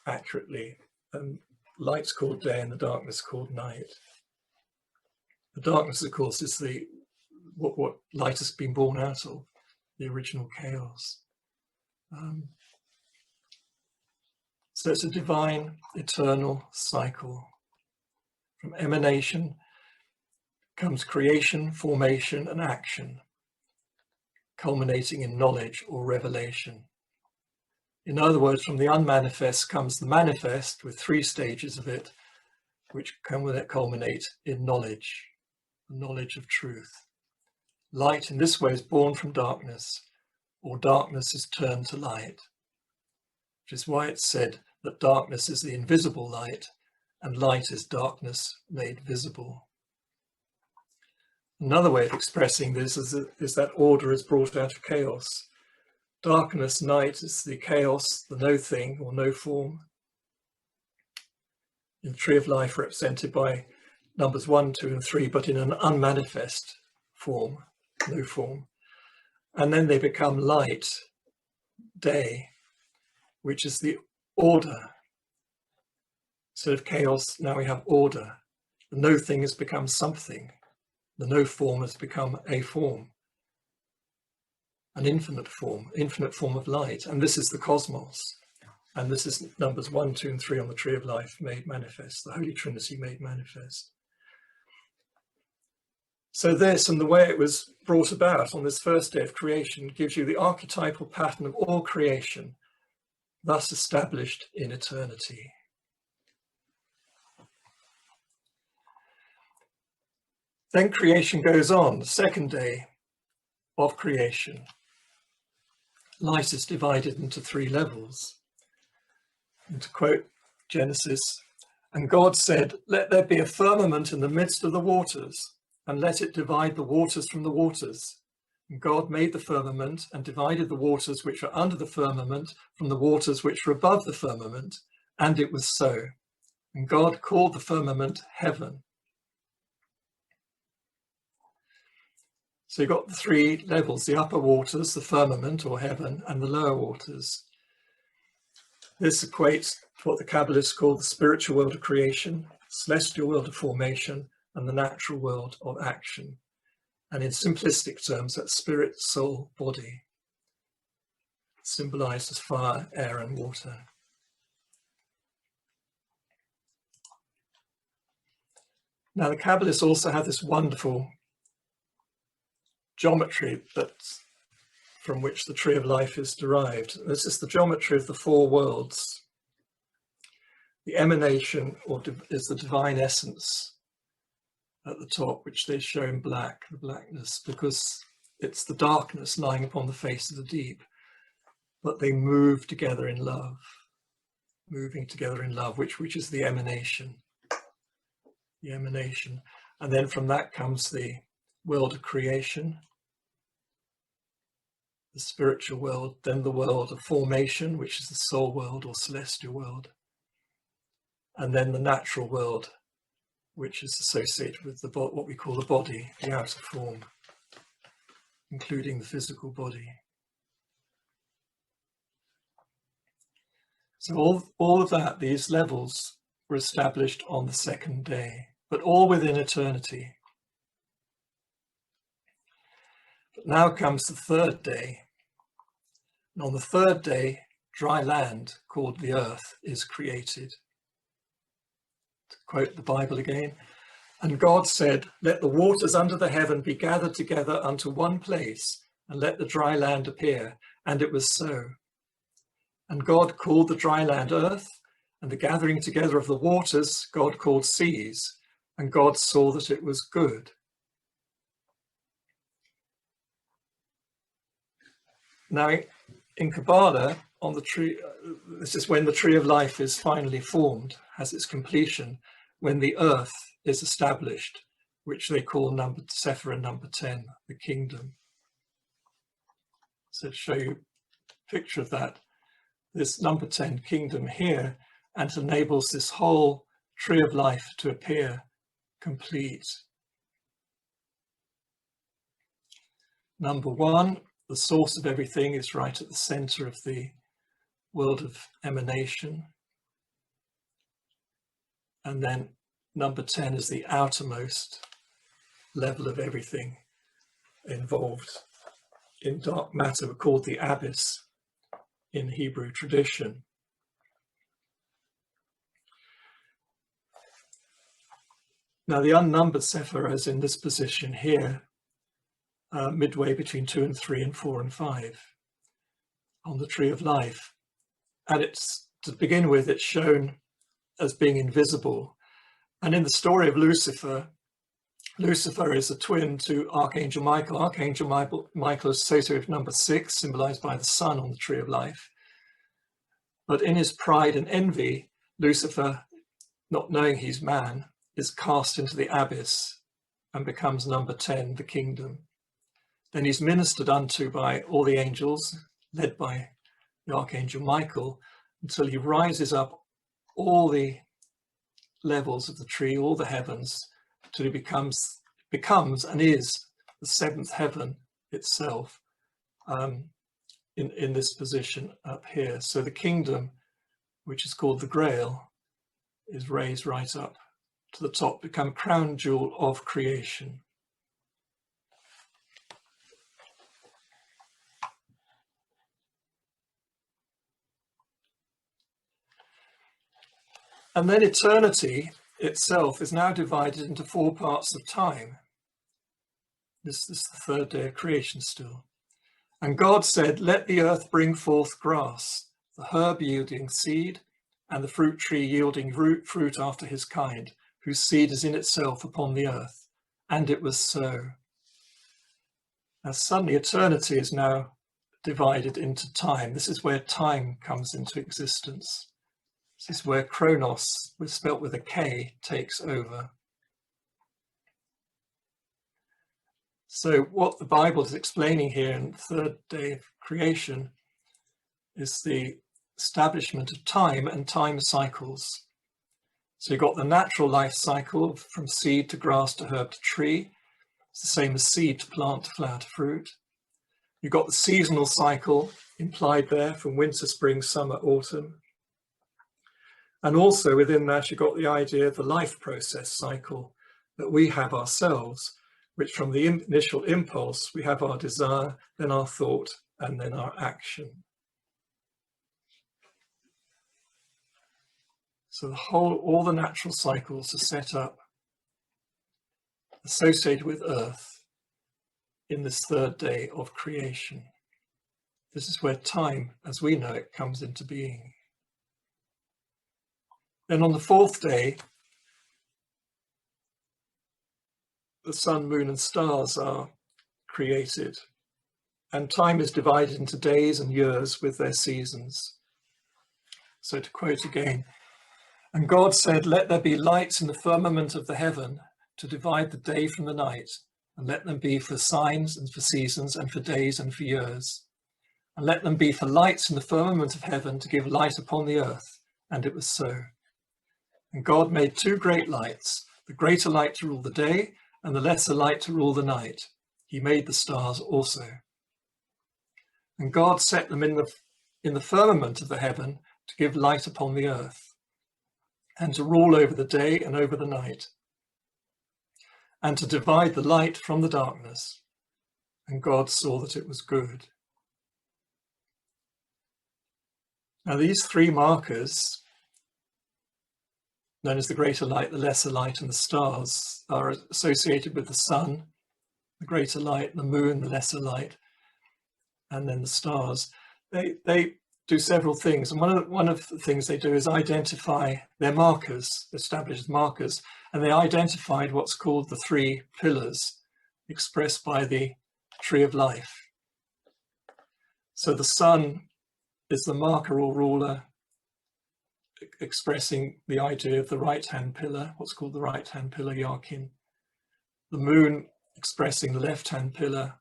accurately. Light's called day and the darkness called night. The darkness, of course, is what light has been born out of, the original chaos. So it's a divine, eternal cycle. From emanation comes creation, formation, and action, culminating in knowledge or revelation. In other words, from the unmanifest comes the manifest, with 3 stages of it, which culminate in knowledge, the knowledge of truth. Light in this way is born from darkness, or darkness is turned to light, which is why it's said that darkness is the invisible light, and light is darkness made visible. Another way of expressing this is that order is brought out of chaos. Darkness, night, is the chaos, the no thing or no form. In the Tree of Life represented by numbers 1, 2, and 3, but in an unmanifest form, no form. And then they become light, day, which is the order. Instead of chaos, now we have order. The no thing has become something. The no form has become a form, an infinite form of light. And this is the cosmos. And this is numbers 1, 2, and 3 on the Tree of Life made manifest, the Holy Trinity made manifest. So this, and the way it was brought about on this first day of creation, gives you the archetypal pattern of all creation, thus established in eternity. Then creation goes on, the second day of creation. Light is divided into 3 levels. And to quote Genesis, "And God said, let there be a firmament in the midst of the waters, and let it divide the waters from the waters. And God made the firmament and divided the waters which are under the firmament from the waters which are above the firmament, and it was so. And God called the firmament heaven." So you've got the 3 levels, the upper waters, the firmament or heaven, and the lower waters. This equates to what the Kabbalists call the spiritual world of creation, celestial world of formation, and the natural world of action. And in simplistic terms, that's spirit, soul, body, symbolized as fire, air, and water. Now, the Kabbalists also have this wonderful geometry from which the Tree of Life is derived. This is the geometry of the 4 worlds. The emanation is the divine essence at the top, which they show in black, the blackness, because it's the darkness lying upon the face of the deep, but they move together in love, moving together in love, which is the emanation. The emanation. And then from that comes the world of creation, the spiritual world, then the world of formation, which is the soul world or celestial world, and then the natural world, which is associated with what we call the body, the outer form, including the physical body. So all of that, these levels were established on the second day, but all within eternity. But now comes the third day. And on the third day, dry land called the earth is created. To quote the Bible again, "And God said, let the waters under the heaven be gathered together unto one place, and let the dry land appear. And it was so. And God called the dry land earth, and the gathering together of the waters God called seas. And God saw that it was good." Now, in Kabbalah, on the tree, this is when the tree of life is finally formed, has its completion, when the earth is established, which they call number Sephira number 10, the kingdom. So to show you a picture of that, this number 10 kingdom here, and enables this whole tree of life to appear complete. Number 1, the source of everything, is right at the center of the world of emanation. And then number 10 is the outermost level of everything involved in dark matter, called the abyss in Hebrew tradition. Now, the unnumbered Sephira is in this position here, midway between 2 and 3 and 4 and 5 on the tree of life. And it's, to begin with, it's shown as being invisible. And in the story of Lucifer, Lucifer is a twin to Archangel Michael. Archangel Michael is associated with number 6, symbolized by the sun on the tree of life. But in his pride and envy, Lucifer, not knowing he's man, is cast into the abyss and becomes number 10, the kingdom. Then he's ministered unto by all the angels, led by the Archangel Michael, until he rises up all the levels of the tree, all the heavens, till he becomes and is the 7th heaven itself, in this position up here. So the kingdom, which is called the Grail, is raised right up to the top, become crown jewel of creation. And then eternity itself is now divided into 4 parts of time. This is the 3rd day of creation still. And God said, let the earth bring forth grass, the herb yielding seed, and the fruit tree yielding fruit after his kind, whose seed is in itself upon the earth. And it was so. Now suddenly eternity is now divided into time. This is where time comes into existence. This is where Chronos, spelt with a K, takes over. So what the Bible is explaining here in the 3rd day of creation is the establishment of time and time cycles. So you've got the natural life cycle from seed to grass to herb to tree. It's the same as seed to plant to flower to fruit. You've got the seasonal cycle implied there from winter, spring, summer, autumn. And also within that, you've got the idea of the life process cycle that we have ourselves, which from the initial impulse, we have our desire, then our thought, and then our action. So all the natural cycles are set up, associated with Earth in this 3rd day of creation. This is where time, as we know it, comes into being. Then on the 4th day, the sun, moon, and stars are created, and time is divided into days and years with their seasons. So to quote again, and God said, let there be lights in the firmament of the heaven to divide the day from the night, and let them be for signs and for seasons and for days and for years. And let them be for lights in the firmament of heaven to give light upon the earth. And it was so. And God made 2 great lights, the greater light to rule the day and the lesser light to rule the night. He made the stars also. And God set them in the firmament of the heaven to give light upon the earth, and to rule over the day and over the night, and to divide the light from the darkness. And God saw that it was good. Now these 3 markers, known as the greater light, the lesser light, and the stars, are associated with the sun, the greater light, the moon, the lesser light, and then the stars. They do several things, and one of the things they do is identify their markers, established markers, and they identified what's called the 3 pillars expressed by the tree of life. So the sun is the marker or ruler, expressing the idea of the right-hand pillar, what's called the right-hand pillar, Yakin. The moon expressing the left-hand pillar,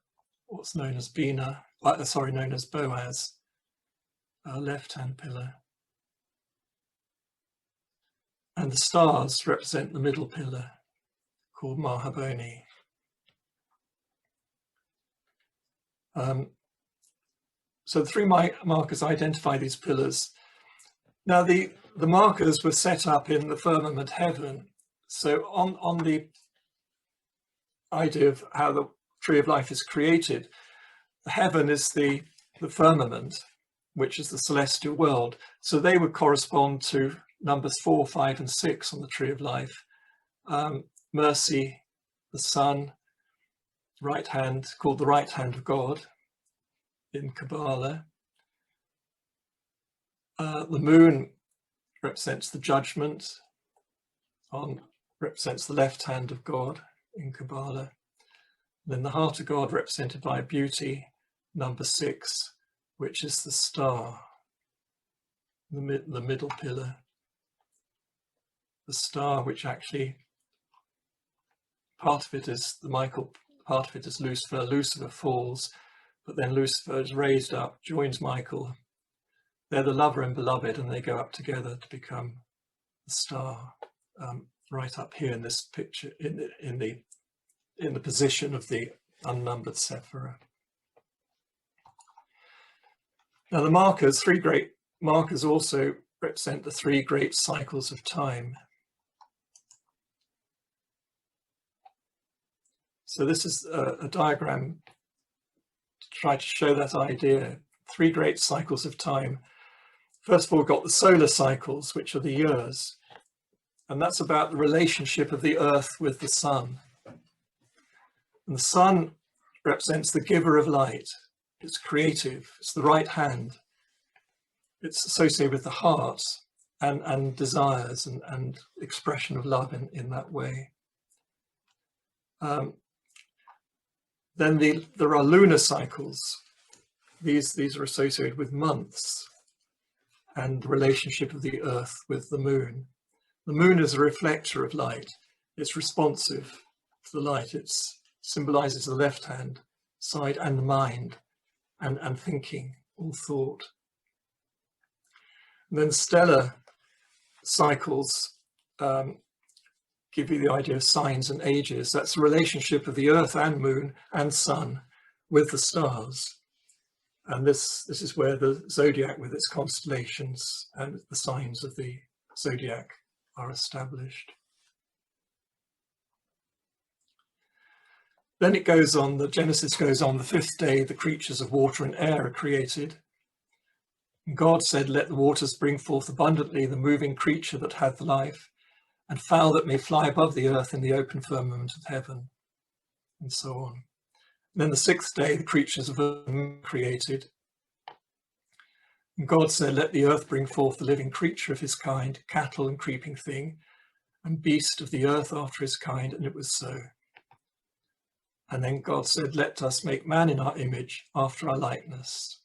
what's known as Bina, known as Boaz, left-hand pillar. And the stars represent the middle pillar, called Mahaboni. So the three markers identify these pillars. Now the markers were set up in the firmament heaven. So on the idea of how the tree of life is created, the heaven is the firmament, which is the celestial world. So they would correspond to numbers 4, 5, and 6 on the tree of life. Mercy, the sun, right hand, called the right hand of God in Kabbalah. The moon represents the judgment, represents the left hand of God in Kabbalah. Then the heart of God represented by beauty, number 6, which is the star, the middle pillar. The star, which actually, part of it is the Michael, part of it is Lucifer. Lucifer falls, but then Lucifer is raised up, joins Michael. They're the lover and beloved, and they go up together to become the star. Right up here in this picture, in the position of the unnumbered Sephirah. Now the markers, 3 great markers, also represent the 3 great cycles of time. So this is a diagram to try to show that idea. 3 great cycles of time. First of all, we've got the solar cycles, which are the years. And that's about the relationship of the earth with the sun. And the sun represents the giver of light. It's creative, it's the right hand. It's associated with the heart and desires and expression of love in that way. Then there are lunar cycles. These are associated with months and the relationship of the earth with the moon. The moon is a reflector of light. It's responsive to the light. It symbolizes the left hand side and the mind and thinking, all thought. And then stellar cycles give you the idea of signs and ages. That's the relationship of the earth and moon and sun with the stars. And this is where the zodiac with its constellations and the signs of the zodiac are established. Then it goes on, the Genesis goes on, the 5th day, the creatures of water and air are created. And God said, let the waters bring forth abundantly the moving creature that hath life, and fowl that may fly above the earth in the open firmament of heaven, and so on. And then the 6th day, the creatures of earth are created. And God said, let the earth bring forth the living creature of his kind, cattle and creeping thing, and beast of the earth after his kind, and it was so. And then God said, let us make man in our image, after our likeness,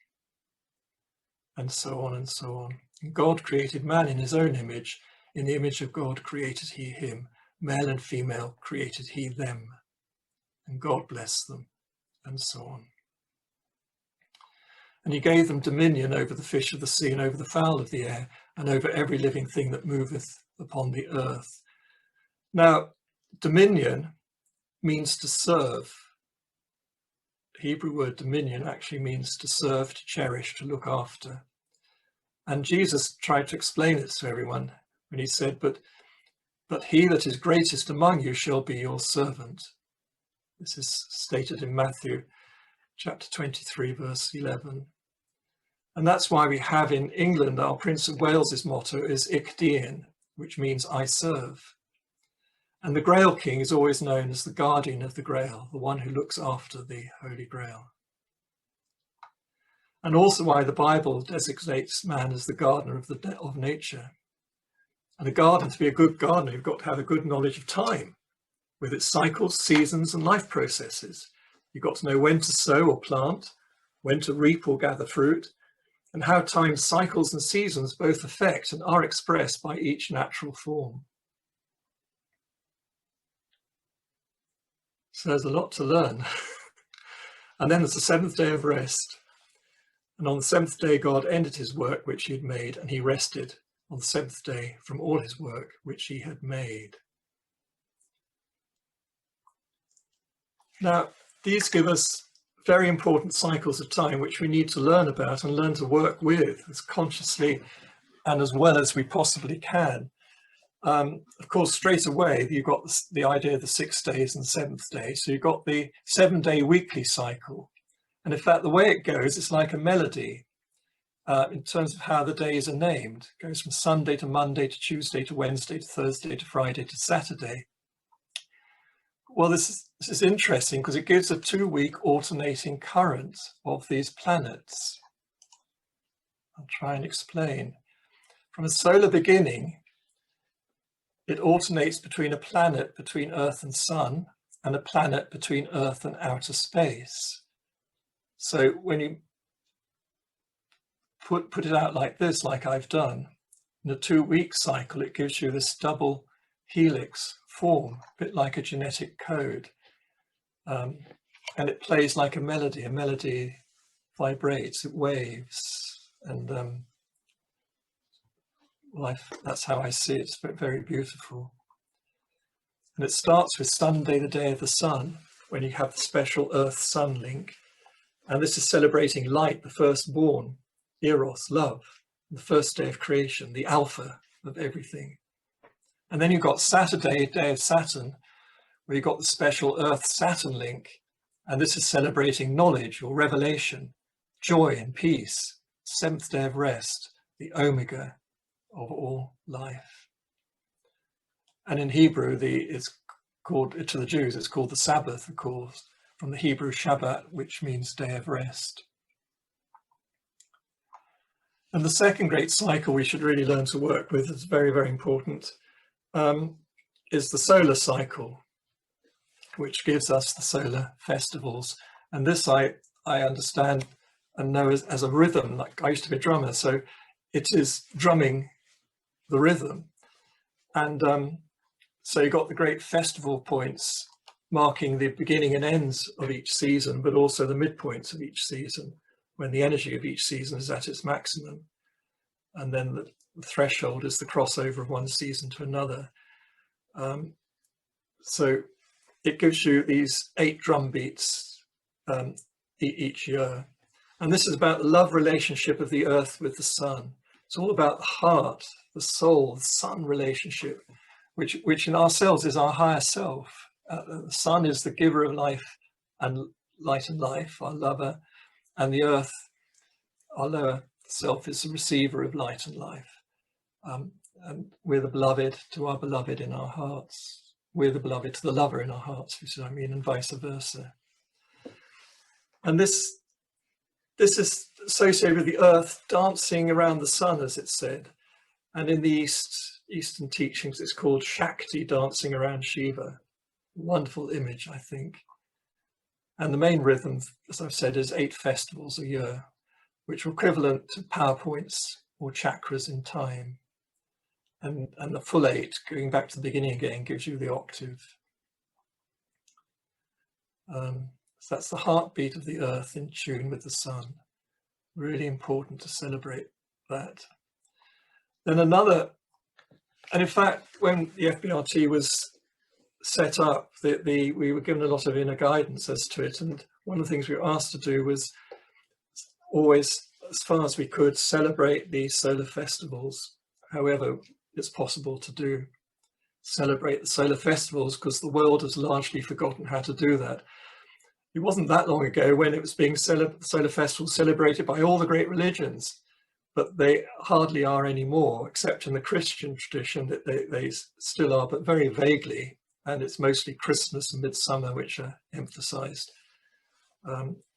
and so on and so on. And God created man in his own image. In the image of God created he him. Male and female created he them. And God blessed them, and so on. And he gave them dominion over the fish of the sea and over the fowl of the air and over every living thing that moveth upon the earth. Now, dominion means to serve. The Hebrew word dominion actually means to serve, to cherish, to look after. And Jesus tried to explain it to everyone when he said, but he that is greatest among you shall be your servant. This is stated in Matthew chapter 23, verse 11. And that's why we have in England, our Prince of Wales's motto is Ich dien, which means I serve. And the Grail King is always known as the guardian of the Grail, the one who looks after the Holy Grail. And also why the Bible designates man as the gardener of nature. And a gardener, to be a good gardener, you've got to have a good knowledge of time, with its cycles, seasons, and life processes. You've got to know when to sow or plant, when to reap or gather fruit, and how time's cycles and seasons both affect and are expressed by each natural form. So there's a lot to learn. And then there's the seventh day of rest. And on the seventh day, God ended his work which he had made, and he rested on the seventh day from all his work which he had made. Now, these give us very important cycles of time which we need to learn about and learn to work with as consciously and as well as we possibly can. Of course, straight away, you've got the idea of the 6 days and the seventh day. So you've got the 7-day weekly cycle. And in fact, the way it goes, it's like a melody in terms of how the days are named. It goes from Sunday to Monday to Tuesday to Wednesday to Thursday to Friday to Saturday. Well, this is interesting because it gives a 2-week alternating current of these planets. I'll try and explain. From a solar beginning, it alternates between a planet between Earth and Sun and a planet between Earth and outer space. So when you put it out like this, like I've done, in a 2-week cycle, it gives you this double helix form, a bit like a genetic code. And it plays like a melody. A melody vibrates, it waves, and that's how I see it. It's very beautiful. And it starts with Sunday, the day of the sun, when you have the special Earth-Sun link. And this is celebrating light, the firstborn, Eros, love, the first day of creation, the alpha of everything. And then you've got Saturday, day of Saturn, where you've got the special Earth-Saturn link. And this is celebrating knowledge or revelation, joy and peace, seventh day of rest, the omega of all life. And in Hebrew, it's called, to the Jews, it's called the Sabbath, of course, from the Hebrew Shabbat, which means day of rest. And the second great cycle we should really learn to work with, is very, very important, is the solar cycle, which gives us the solar festivals. And this I understand and know as a rhythm. Like I used to be a drummer, so it is drumming the rhythm. And so you've got the great festival points marking the beginning and ends of each season, but also the midpoints of each season, when the energy of each season is at its maximum. And then the threshold is the crossover of one season to another. So it gives you these 8 drum beats each year. And this is about the love relationship of the earth with the sun. It's all about the heart, the soul, the sun relationship, which in ourselves is our higher self. The sun is the giver of life and light and life, our lover, and the earth, our lower self, is the receiver of light and life. And we're the beloved to our beloved in our hearts. We're the beloved to the lover in our hearts, which I mean, and vice versa. And this is associated with the earth dancing around the sun, as it's said. And in the Eastern teachings, it's called Shakti, dancing around Shiva. Wonderful image, I think. And the main rhythm, as I've said, is 8 festivals a year, which are equivalent to PowerPoints or chakras in time. And the full 8, going back to the beginning again, gives you the octave. So that's the heartbeat of the earth in tune with the sun. Really important to celebrate that. Then another, and in fact, when the FBRT was set up, we were given a lot of inner guidance as to it. And one of the things we were asked to do was always, as far as we could, celebrate these solar festivals, however it's possible to do. Celebrate the solar festivals, because the world has largely forgotten how to do that. It wasn't that long ago when it was being solar festivals celebrated by all the great religions, but they hardly are anymore, except in the Christian tradition that they still are, but very vaguely. And it's mostly Christmas and midsummer which are emphasized,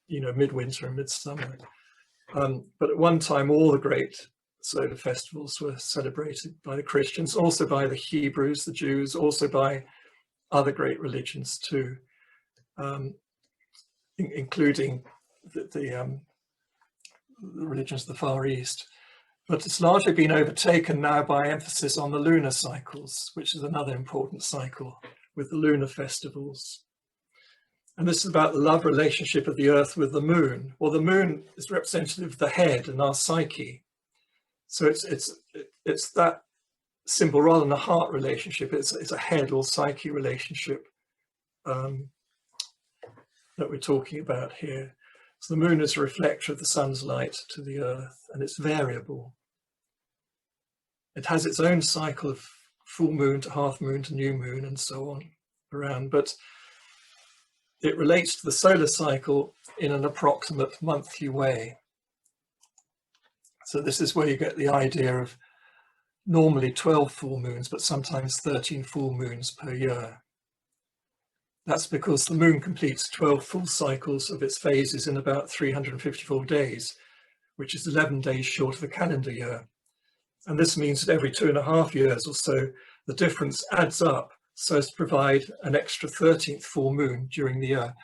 midwinter and midsummer. But at one time, all the great solar festivals were celebrated by the Christians, also by the Hebrews, the Jews, also by other great religions too, including the the religions of the Far East. But it's largely been overtaken now by emphasis on the lunar cycles, which is another important cycle with the lunar festivals. And this is about the love relationship of the Earth with the moon. Well, the moon is representative of the head and our psyche. So it's that symbol rather than a heart relationship. It's a head or psyche relationship that we're talking about here. So the moon is a reflector of the sun's light to the Earth, and it's variable. It has its own cycle of full moon to half moon to new moon and so on around, but it relates to the solar cycle in an approximate monthly way. So this is where you get the idea of normally 12 full moons, but sometimes 13 full moons per year. That's because the moon completes 12 full cycles of its phases in about 354 days, which is 11 days short of a calendar year. And this means that every 2.5 years or so, the difference adds up so as to provide an extra 13th full moon during the year.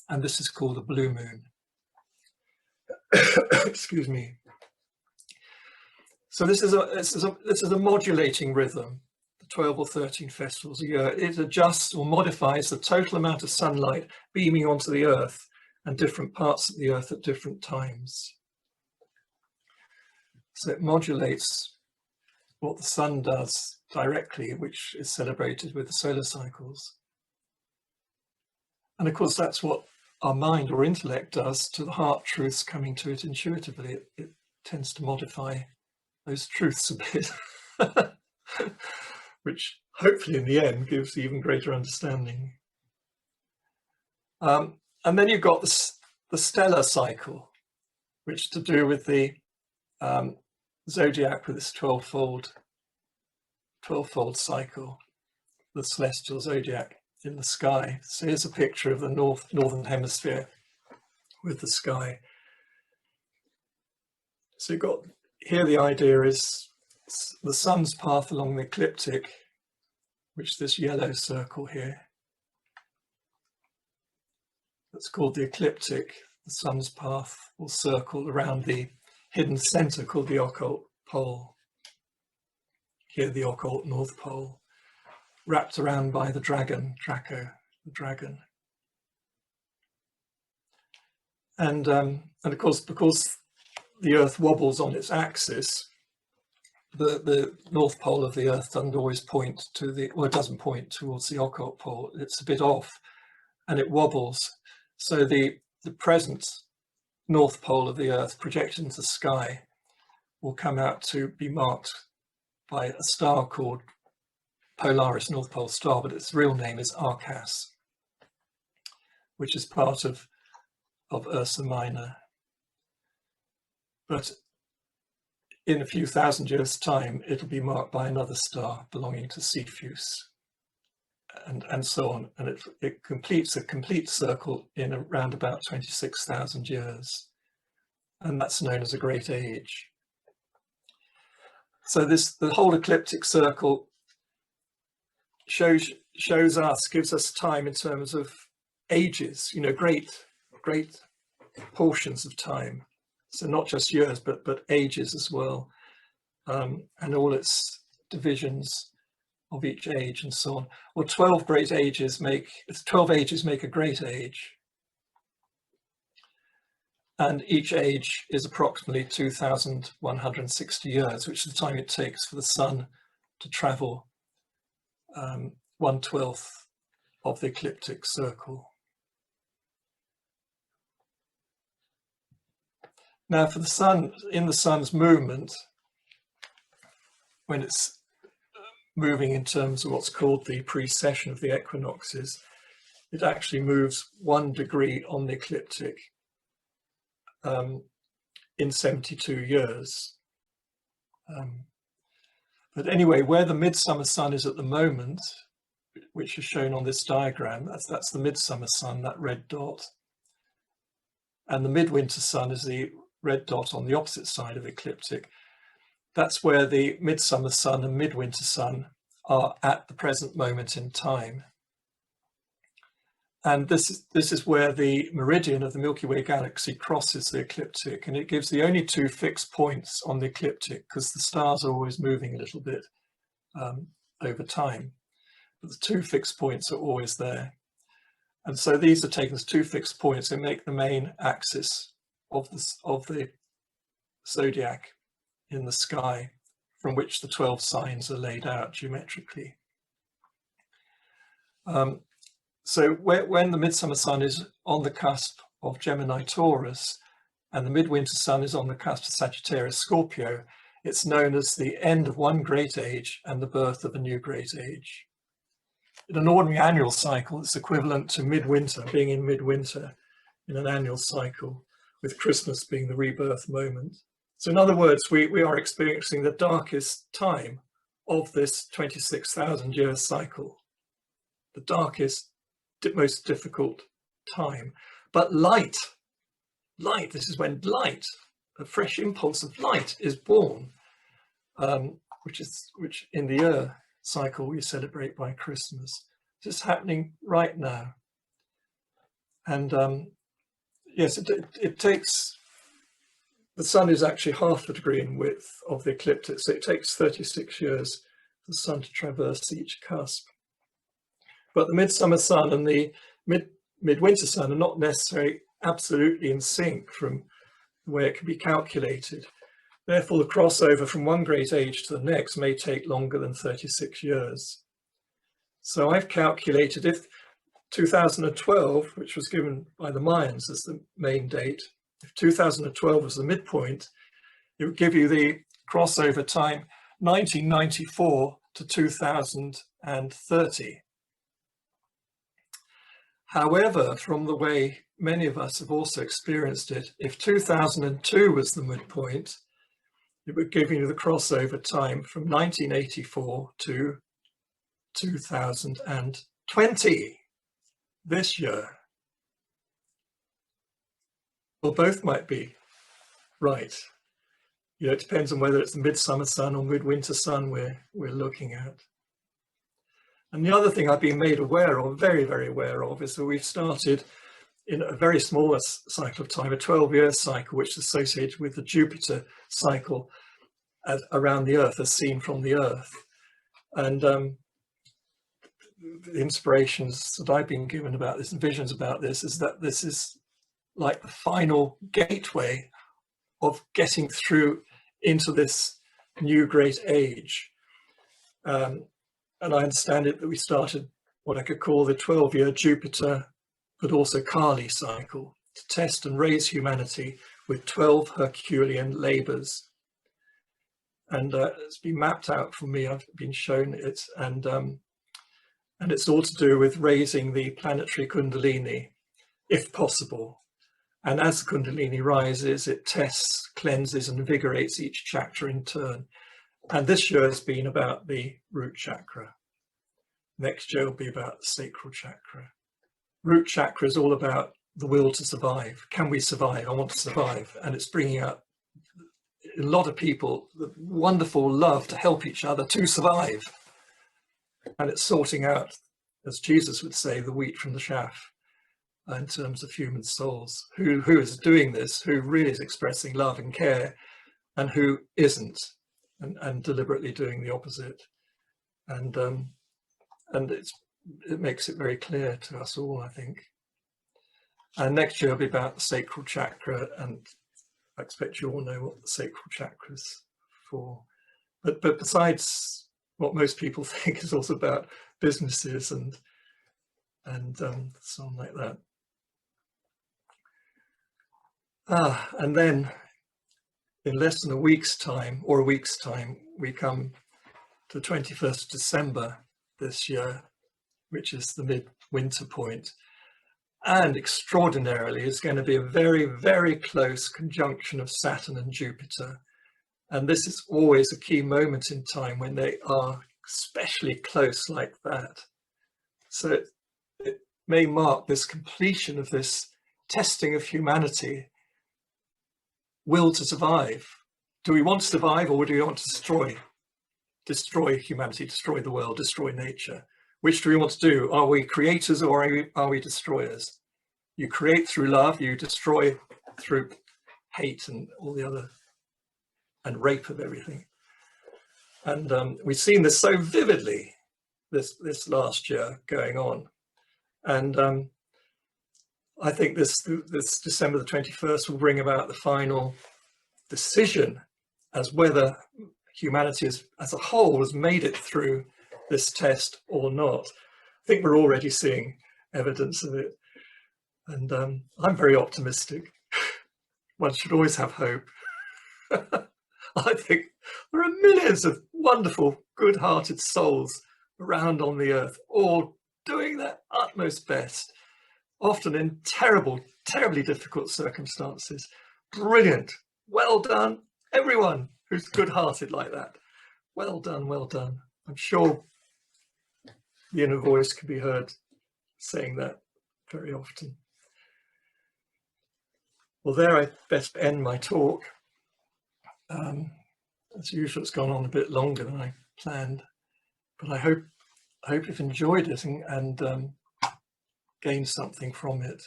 And this is called a blue moon. Excuse me. So this is a modulating rhythm, the 12 or 13 festivals a year. It adjusts or modifies the total amount of sunlight beaming onto the Earth and different parts of the Earth at different times. So it modulates what the sun does directly, which is celebrated with the solar cycles. And of course, that's what our mind or intellect does to the heart truths coming to it intuitively. It tends to modify those truths a bit, which hopefully in the end gives even greater understanding. And then you've got the stellar cycle, which is to do with the zodiac with its 12-fold cycle, the celestial zodiac in the sky. So here's a picture of the northern hemisphere with the sky. So you've got here, the idea is the sun's path along the ecliptic, which is this yellow circle here. That's called the ecliptic. The sun's path will circle around the hidden center called the occult pole. Here, the occult North Pole, wrapped around by the dragon, Draco, the dragon. And of course, because the Earth wobbles on its axis, the North Pole of the Earth doesn't always point to the, well, it doesn't point towards the occult pole. It's a bit off, and it wobbles. So the present North Pole of the Earth projected into the sky will come out to be marked by a star called Polaris North Pole Star, but its real name is Arcas, which is part of Ursa Minor. But in a few thousand years' time, it'll be marked by another star belonging to Cepheus, and so on. And it completes a complete circle in around about 26,000 years. And that's known as a great age. So the whole ecliptic circle gives us time in terms of ages, great portions of time. So not just years, but ages as well, and all its divisions of each age and so on. Well, 12 ages make a great age. And each age is approximately 2,160 years, which is the time it takes for the sun to travel 1/12 of the ecliptic circle. Now, for the sun, in the sun's movement, when it's moving in terms of what's called the precession of the equinoxes, it actually moves 1 degree on the ecliptic in 72 years. But anyway, where the midsummer sun is at the moment, which is shown on this diagram, that's the midsummer sun, that red dot. And the midwinter sun is the red dot on the opposite side of ecliptic. That's where the midsummer sun and midwinter sun are at the present moment in time. And this is where the meridian of the Milky Way galaxy crosses the ecliptic, and it gives the only two fixed points on the ecliptic, because the stars are always moving a little bit over time. But the two fixed points are always there. And so these are taken as two fixed points and make the main axis of the zodiac in the sky, from which the 12 signs are laid out geometrically. So when the midsummer sun is on the cusp of Gemini Taurus and the midwinter sun is on the cusp of Sagittarius Scorpio, it's known as the end of one great age and the birth of a new great age. In an ordinary annual cycle, it's equivalent to midwinter, being in midwinter in an annual cycle, with Christmas being the rebirth moment. So in other words, we are experiencing the darkest time of this 26,000 year cycle, the darkest, most difficult time. But light, this is when light, a fresh impulse of light is born, which in the year cycle we celebrate by Christmas. This is happening right now. And yes, it takes, the sun is actually half a degree in width of the ecliptic, so it takes 36 years for the sun to traverse each cusp. But the midsummer sun and the midwinter sun are not necessarily absolutely in sync from the way it can be calculated. Therefore, the crossover from one great age to the next may take longer than 36 years. So I've calculated if 2012, which was given by the Mayans as the main date, if 2012 was the midpoint, it would give you the crossover time 1994 to 2030. However, from the way many of us have also experienced it, if 2002 was the midpoint, it would give you the crossover time from 1984 to 2020, this year. Well, both might be right. You know, it depends on whether it's the midsummer sun or midwinter sun we're looking at. And the other thing I've been made aware of, very, very aware of, is that we've started in a very small cycle of time, a 12-year cycle, which is associated with the Jupiter cycle around the Earth, as seen from the Earth. And the inspirations that I've been given about this and visions about this is that this is like the final gateway of getting through into this new great age. And I understand it that we started what I could call the 12-year Jupiter, but also Kali cycle, to test and raise humanity with 12 Herculean labors. And it's been mapped out for me. I've been shown it, and it's all to do with raising the planetary Kundalini, if possible. And as the Kundalini rises, it tests, cleanses, and invigorates each chakra in turn. And this year has been about the root chakra. Next year will be about the sacral chakra. Root chakra is all about the will to survive. Can we survive? I want to survive. And it's bringing out a lot of people the wonderful love to help each other to survive. And it's sorting out, as Jesus would say, the wheat from the chaff in terms of human souls. Who is doing this, who really is expressing love and care, and who isn't, and deliberately doing the opposite. And it makes it very clear to us all, I think. And next year will be about the sacral chakra, and I expect you all know what the sacral chakra is for. But besides what most people think is also about businesses and so on like that. And then in less than a week's time, we come to the 21st of December this year, which is the midwinter point. And extraordinarily, is going to be a very, very close conjunction of Saturn and Jupiter. And this is always a key moment in time when they are especially close like that. So it may mark this completion of this testing of humanity, will to survive. Do we want to survive, or do we want to destroy humanity, destroy the world, destroy nature? which do we want to do? Are we creators or are we destroyers? You create through love, you destroy through hate and all the other, and rape of everything. And we've seen this so vividly this last year going on. And I think this December the 21st will bring about the final decision as whether humanity as a whole has made it through this test or not. I think we're already seeing evidence of it. And I'm very optimistic. One should always have hope. I think there are millions of wonderful, good-hearted souls around on the earth, all doing their utmost best, often in terribly difficult circumstances. Brilliant. Well done, everyone who's good-hearted like that. Well done, well done. I'm sure the inner voice can be heard saying that very often. Well, there I best end my talk. As usual, it's gone on a bit longer than I planned, but I hope you've enjoyed it and gained something from it.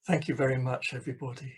Thank you very much, everybody.